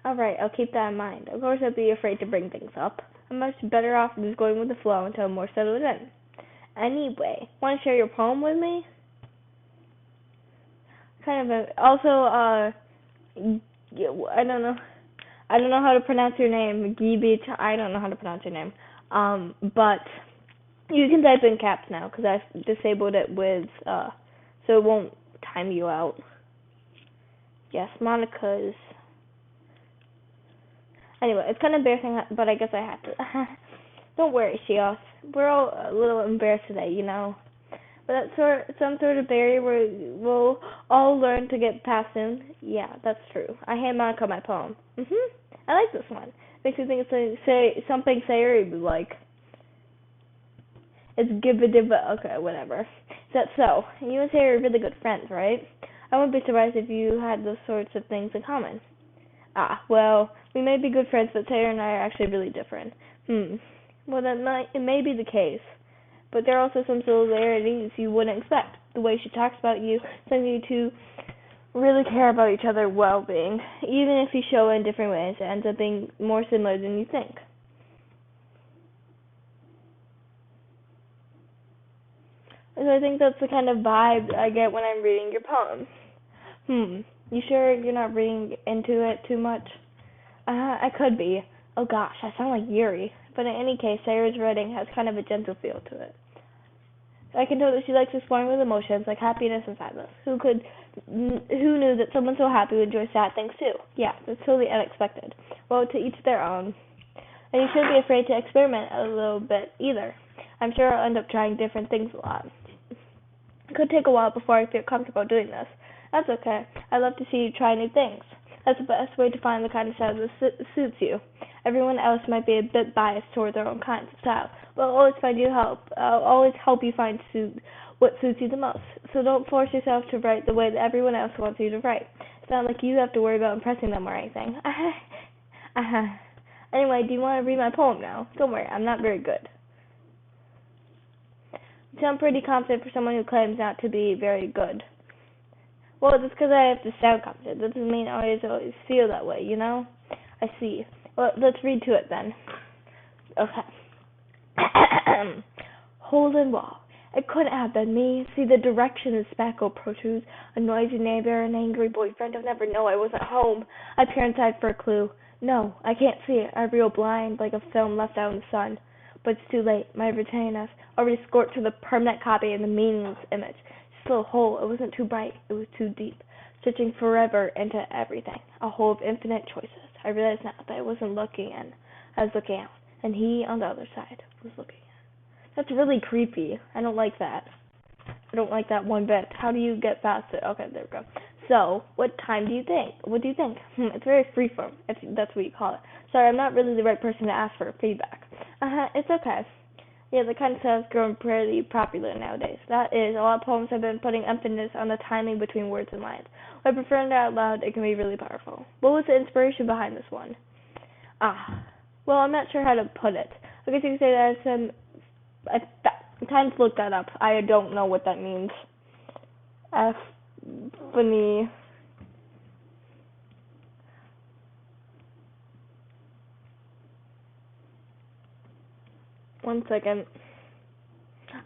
Alright, I'll keep that in mind. Of course, I'll be afraid to bring things up. I'm much better off just going with the flow until I'm more settled in. Anyway, want to share your poem with me? I don't know. I don't know how to pronounce your name. Gibich. I don't know how to pronounce your name. But you can type in caps now because I've disabled it with so it won't time you out. Yes, Monica's. Anyway, it's kind of embarrassing, but I guess I have to. Don't worry, Shios. We're all a little embarrassed today, you know. But that's some sort of barrier we'll all learn to get past soon. Yeah, that's true. I hand Monica my poem. I like this one. Makes me think it's something Sayuri would like. It's gibba-dibba. Okay, whatever. Is that so? You and Sayuri are really good friends, right? I wouldn't be surprised if you had those sorts of things in common. Ah, well, we may be good friends, but Sayuri and I are actually really different. Well, it may be the case. But there are also some similarities you wouldn't expect. The way she talks about you, sends you to really care about each other's well-being. Even if you show it in different ways, it ends up being more similar than you think. So I think that's the kind of vibe I get when I'm reading your poem. You sure you're not reading into it too much? I could be. Oh gosh, I sound like Yuri. But in any case, Sarah's writing has kind of a gentle feel to it. I can tell that she likes exploring with emotions like happiness and sadness. Who knew that someone so happy would enjoy sad things too? Yeah, that's totally unexpected. Well, to each their own. And you shouldn't be afraid to experiment a little bit either. I'm sure I'll end up trying different things a lot. It could take a while before I feel comfortable doing this. That's okay. I love to see you try new things. That's the best way to find the kind of style that suits you. Everyone else might be a bit biased toward their own kind of style, but I'll always help you find what suits you the most. So don't force yourself to write the way that everyone else wants you to write. It's not like you have to worry about impressing them or anything. Anyway, do you want to read my poem now? Don't worry, I'm not very good. You sound pretty confident for someone who claims not to be very good. Well, that's because I have to sound confident. That doesn't mean I always feel that way, you know? I see. Well, let's read to it then. Okay. Hole in wall. It couldn't have been me. See the direction the spackle protrudes. A noisy neighbor, an angry boyfriend. I'll never know I wasn't home. I peer inside for a clue. No, I can't see it. I reel blind like a film left out in the sun. But it's too late. My retinas already scorched to the permanent copy in the meaningless image. This little hole, it wasn't too bright. It was too deep. Stitching forever into everything. A hole of infinite choices. I realized now that I wasn't looking in. I was looking out. And he, on the other side, was looking in. That's really creepy. I don't like that. I don't like that one bit. How do you get past it? Okay, there we go. So, what time do you think? What do you think? It's very freeform, if that's what you call it. Sorry, I'm not really the right person to ask for feedback. It's okay. Yeah, the kind of stuff has grown pretty popular nowadays. That is, a lot of poems have been putting emphasis on the timing between words and lines. When preferred out loud, it can be really powerful. What was the inspiration behind this one? Well, I'm not sure how to put it. I guess you could say that some... time to look that up. I don't know what that means. Funny. One second.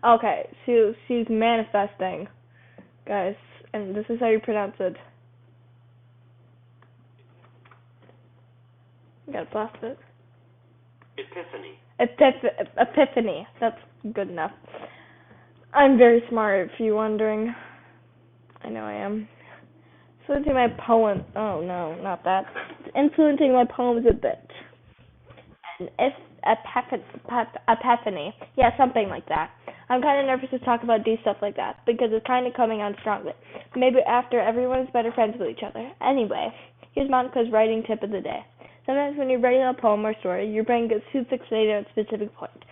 Okay, she's manifesting, guys, and this is how you pronounce it. You gotta blast it. Epiphany. That's good enough. I'm very smart, if you're wondering. I know I am. Influencing my poem. Oh no, not that. It's influencing my poems a bit. And epiphany. Yeah, something like that. I'm kind of nervous to talk about deep stuff like that because it's kind of coming on strongly. Maybe after everyone's better friends with each other. Anyway, here's Monica's writing tip of the day. Sometimes when you're writing a poem or story, your brain gets too fixated on a specific point.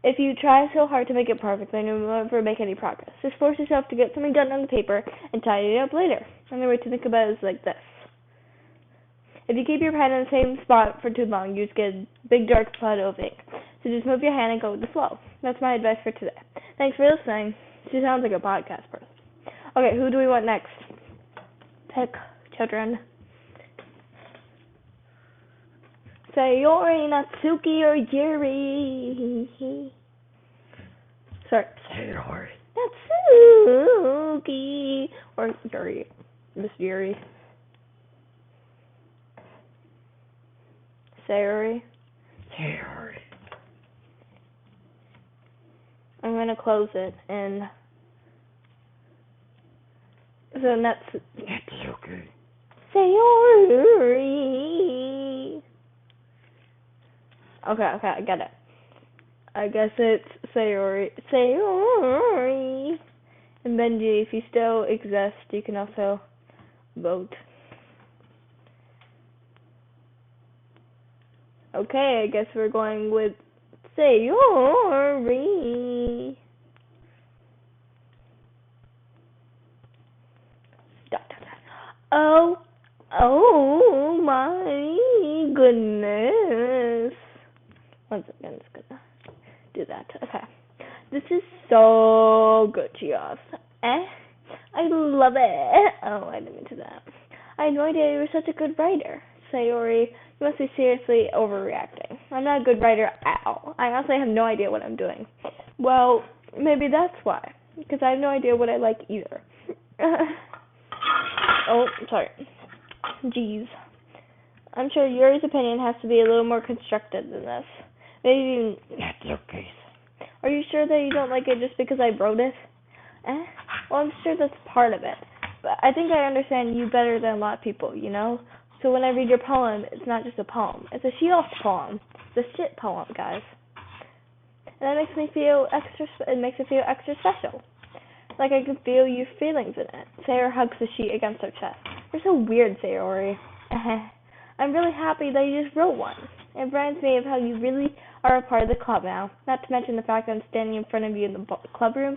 If you try so hard to make it perfect, then you'll never make any progress. Just force yourself to get something done on the paper and tidy it up later. Another way to think about it is like this. If you keep your pen in the same spot for too long, you just get a big dark puddle of ink. So just move your hand and go with the flow. That's my advice for today. Thanks for listening. She sounds like a podcast person. Okay, who do we want next? Pick, children. Sayori, Natsuki, or Yuri? Sorry. Sayori. Natsuki. Or Yuri. Miss Yuri. Sayori. Sayori. I'm going to close it and... So Natsuki. Sayori. Okay, I get it. I guess it's Sayori. Sayori. And Benji, if you still exist, you can also vote. Okay, I guess we're going with Sayori. Oh my goodness. Once again, it's gonna do that. Okay. This is so good, Geoff. I love it. Oh, I didn't mean to do that. I had no idea you were such a good writer. Sayori, you must be seriously overreacting. I'm not a good writer at all. I honestly have no idea what I'm doing. Well, maybe that's why. Because I have no idea what I like either. Oh, sorry. Jeez. I'm sure Yuri's opinion has to be a little more constructive than this. Maybe even... That's your case. Are you sure that you don't like it just because I wrote it? Well, I'm sure that's part of it. But I think I understand you better than a lot of people, you know? So when I read your poem, it's not just a poem. It's a she-off poem. It's a shit poem, guys. And that makes me feel extra... It makes it feel extra special. Like I can feel your feelings in it. Sayori hugs the sheet against her chest. You're so weird, Sayori. I'm really happy that you just wrote one. It reminds me of how you really are a part of the club now. Not to mention the fact that I'm standing in front of you in the club room.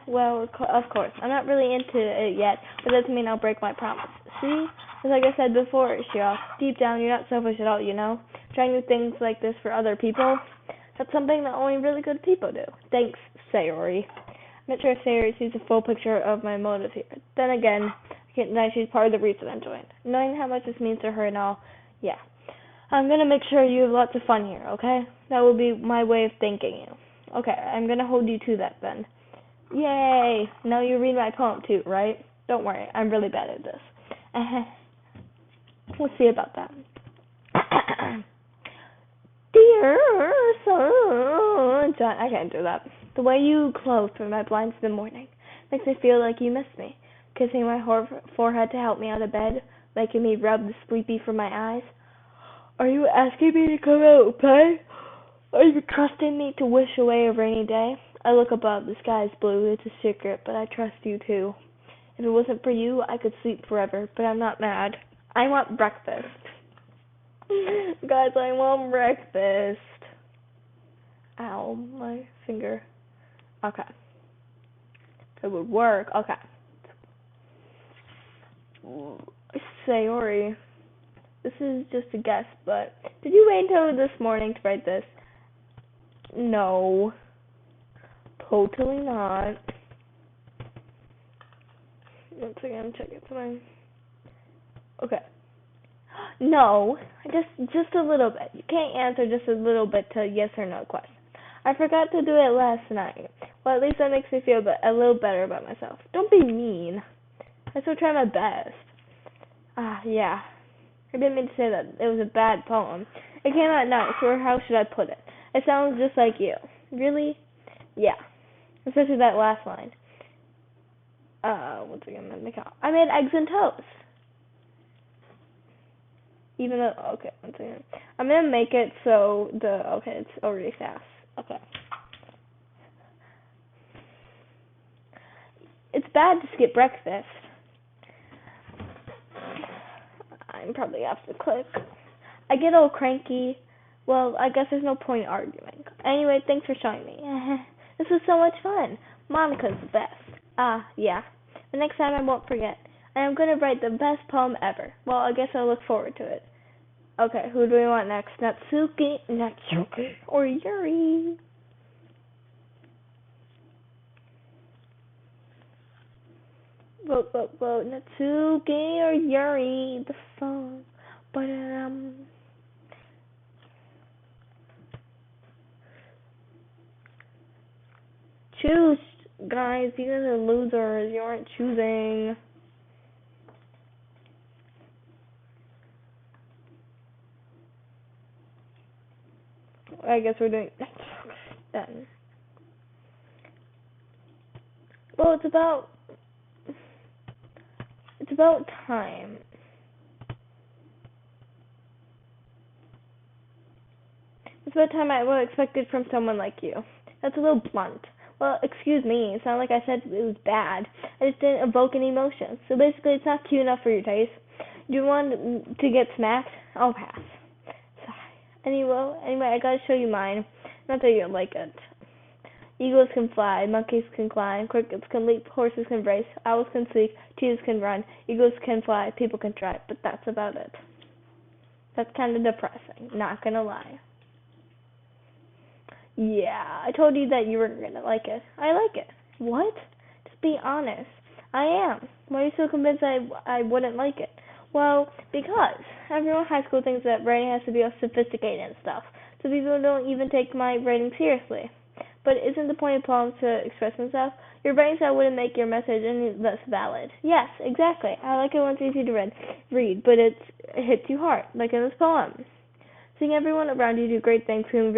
Well, of course. I'm not really into it yet, but that doesn't mean I'll break my promise. See? Like I said before, Shia, deep down you're not selfish at all, you know? Trying new things like this for other people. That's something that only really good people do. Thanks Sayori. I'm not sure if Sayori sees the full picture of my motive here. Then again, I can't deny she's part of the reason I joined. Knowing how much this means to her and all, yeah. I'm gonna make sure you have lots of fun here, okay? That will be my way of thanking you. Okay, I'm gonna hold you to that then. Yay! Now you read my poem too, right? Don't worry, I'm really bad at this. We'll see about that. Dear sunshine, I can't do that. The way you close through my blinds in the morning makes me feel like you miss me. Kissing my forehead to help me out of bed, making me rub the sleepy from my eyes. Are you asking me to come out and play? Are you trusting me to wish away a rainy day? I look above, the sky is blue, it's a secret, but I trust you too. If it wasn't for you, I could sleep forever, but I'm not mad. I want breakfast. Guys, I want breakfast. Ow, my finger. Okay. It would work. Okay. Sayori, this is just a guess, but did you wait until this morning to write this? No. Totally not. Once again, check it tonight. Okay. No, just a little bit. You can't answer just a little bit to yes or no question. I forgot to do it last night. Well, at least that makes me feel a little better about myself. Don't be mean. I still try my best. Yeah. I didn't mean to say that it was a bad poem. It came out nice, or how should I put it? It sounds just like you. Really? Yeah. Especially that last line. Once again, let me count. I made eggs and toast. Even though, okay, once again. I'm gonna make it so okay, it's already fast. Okay. It's bad to skip breakfast. I'm probably have to click. I get all cranky. Well, I guess there's no point arguing. Anyway, thanks for showing me. This was so much fun. Monica's the best. Yeah. The next time I won't forget. And I'm gonna write the best poem ever. Well, I guess I'll look forward to it. Okay, who do we want next? Natsuki, or Yuri? Vote, Natsuki or Yuri, the song. But, choose, guys. You guys are losers. You aren't choosing. I guess we're doing then. Well, it's about time. It's about time I would expect it from someone like you. That's a little blunt. Well, excuse me. It's not like I said it was bad. I just didn't evoke any emotions. So basically, it's not cute enough for your taste. Do you want to get smacked? I'll pass. Anyway, I gotta show you mine. Not that you'll like it. Eagles can fly, monkeys can climb, crickets can leap, horses can race, owls can speak, cheetahs can run, eagles can fly, people can try, but that's about it. That's kind of depressing, not gonna lie. Yeah, I told you that you were gonna like it. I like it. What? Just be honest. I am. Why are you so convinced I wouldn't like it? Well, because everyone in high school thinks that writing has to be all sophisticated and stuff, so people don't even take my writing seriously. But isn't the point of poems to express themselves? Your writing style wouldn't make your message any less valid. Yes, exactly. I like it when it's easy to read, but it hits you hard, like in this poem. Seeing everyone around you do great things can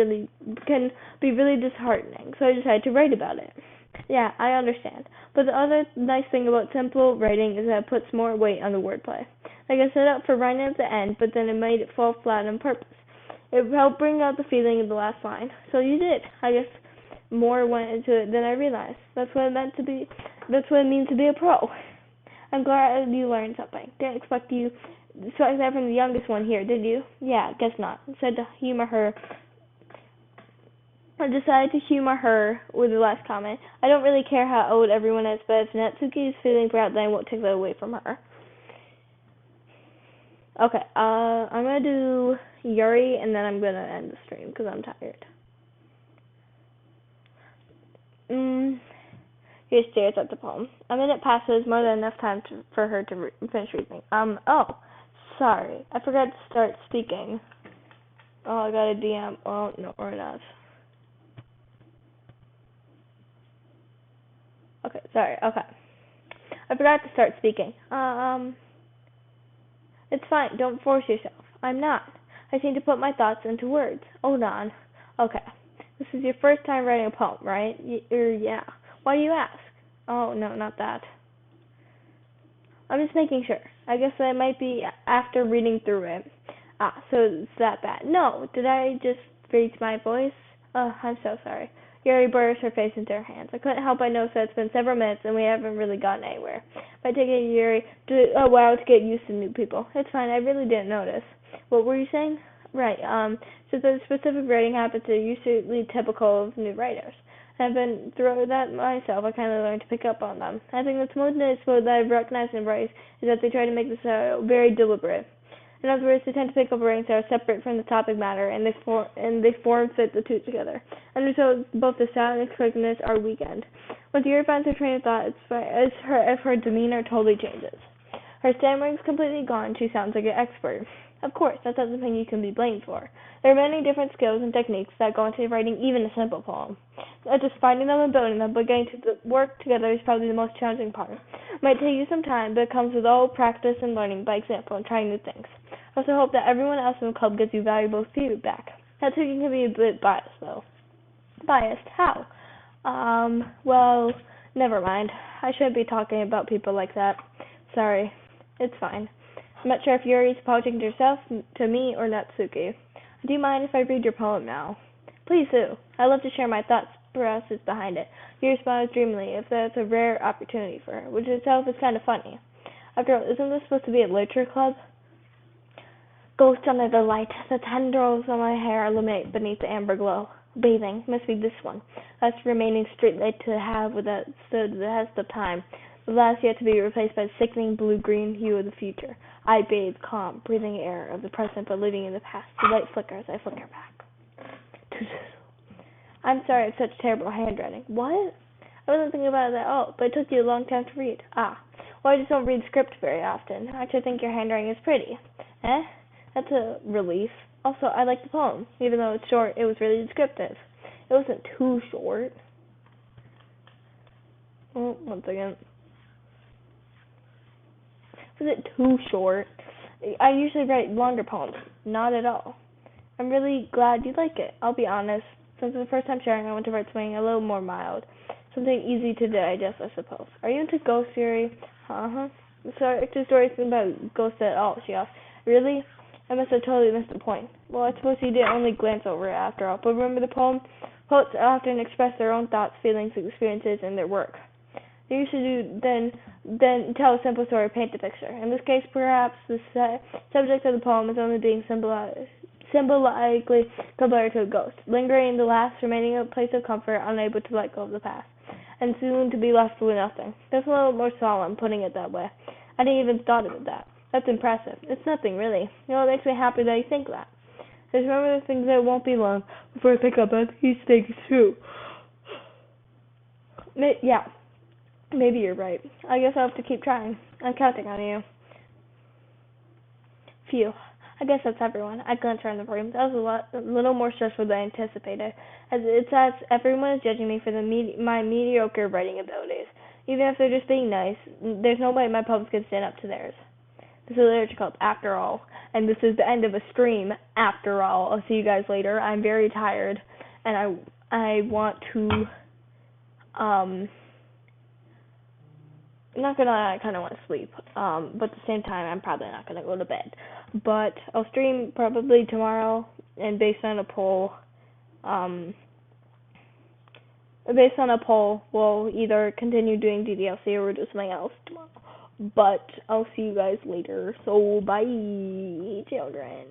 be really disheartening, so I decided to write about it. Yeah, I understand. But the other nice thing about simple writing is that it puts more weight on the wordplay. Like I set up for writing at the end, but then it made it fall flat on purpose. It helped bring out the feeling in the last line. So you did. I guess more went into it than I realized. That's what it means to be a pro. I'm glad you learned something. Didn't expect that from the youngest one here, did you? Yeah, guess not. Said to humor her. I decided to humor her with the last comment. I don't really care how old everyone is, but if Natsuki is feeling proud, then I won't take that away from her. Okay, I'm gonna do Yuri, and then I'm gonna end the stream because I'm tired. Mm, he stares at the poem. A minute passes, more than enough time for her to finish reading. Oh, sorry. I forgot to start speaking. Oh, I got a DM. Oh, no, or not. Okay, sorry. Okay. I forgot to start speaking. It's fine. Don't force yourself. I'm not. I seem to put my thoughts into words. Hold on. Okay. This is your first time writing a poem, right? Yeah. Why do you ask? Oh, no, not that. I'm just making sure. I guess I might be after reading through it. Ah, so it's that bad. No, did I just raise my voice? I'm so sorry. Yuri burst her face into her hands. I couldn't help but notice that it's been several minutes and we haven't really gotten anywhere. By taking Yuri a while to get used to new people. It's fine, I really didn't notice. What were you saying? Right, so the specific writing habits are usually typical of new writers. I've been through that myself. I kind of learned to pick up on them. I think what's most noticeable that I've recognized in writers is that they try to make the style very deliberate. In other words, they tend to pick up writings that are separate from the topic matter, and they form fit the two together. And so both the style and expressiveness are weakened. Once Yuri finds her train of thought, if her demeanor totally changes. Her stammering's completely gone. She sounds like an expert. Of course, that's not something you can be blamed for. There are many different skills and techniques that go into writing even a simple poem. Just finding them and building them, but getting to work together is probably the most challenging part. It might take you some time, but it comes with all practice and learning by example and trying new things. I also hope that everyone else in the club gives you valuable feedback. That thinking can be a bit biased, though. Biased? How? Well, never mind. I shouldn't be talking about people like that. Sorry. It's fine. I'm not sure if Yuri's apologizing to herself, to me, or Natsuki. Do you mind if I read your poem now? Please do. I love to share my thoughts, process behind it. Yuri smiles dreamily, if that's a rare opportunity for her, which itself is kind of funny. After all, isn't this supposed to be a literature club? Ghost under the light, the tendrils of my hair illuminate beneath the amber glow. Bathing, must be this one. Last remaining street light to have without stood the test of time. The last yet to be replaced by the sickening blue-green hue of the future. I bathe, calm, breathing air of the present but living in the past. The light flickers, I flicker back. I'm sorry, I have such terrible handwriting. What? I wasn't thinking about it at all, but it took you a long time to read. Ah. Well, I just don't read script very often. I actually think your handwriting is pretty. Eh? That's a relief. Also, I like the poem. Even though it's short, it was really descriptive. It wasn't too short. Oh, one second. Was it too short? I usually write longer poems. Not at all. I'm really glad you like it. I'll be honest. Since the first time sharing, I want to write something a little more mild. Something easy to digest, I suppose. Are you into ghost theory? Uh-huh. So, the stories about ghosts at all, she asked. Really? I must have totally missed the point. Well, I suppose you did only glance over it after all. But remember the poem? Poets often express their own thoughts, feelings, experiences in their work. They usually do then tell a simple story, paint a picture. In this case, perhaps the subject of the poem is only being symbolically compared to a ghost, lingering in the last remaining place of comfort, unable to let go of the past, and soon to be left with nothing. That's a little more solemn, putting it that way. I didn't even thought of it that. That's impressive. It's nothing, really. You know, it makes me happy that you think that. Just remember the things that it won't be long before I pick up on these things, too. Yeah. Maybe you're right. I guess I'll have to keep trying. I'm counting on you. Phew. I guess that's everyone. I glanced around the room. That was a little more stressful than I anticipated. It's as everyone is judging me for my mediocre writing abilities. Even if they're just being nice, there's no way my public can stand up to theirs. This is a literature club, after all. And this is the end of a stream, after all. I'll see you guys later. I'm very tired. And I want to, I'm not gonna lie, I kind of want to sleep, but at the same time, I'm probably not gonna go to bed. But I'll stream probably tomorrow, and based on a poll, we'll either continue doing DDLC or we'll do something else tomorrow. But I'll see you guys later. So bye, children.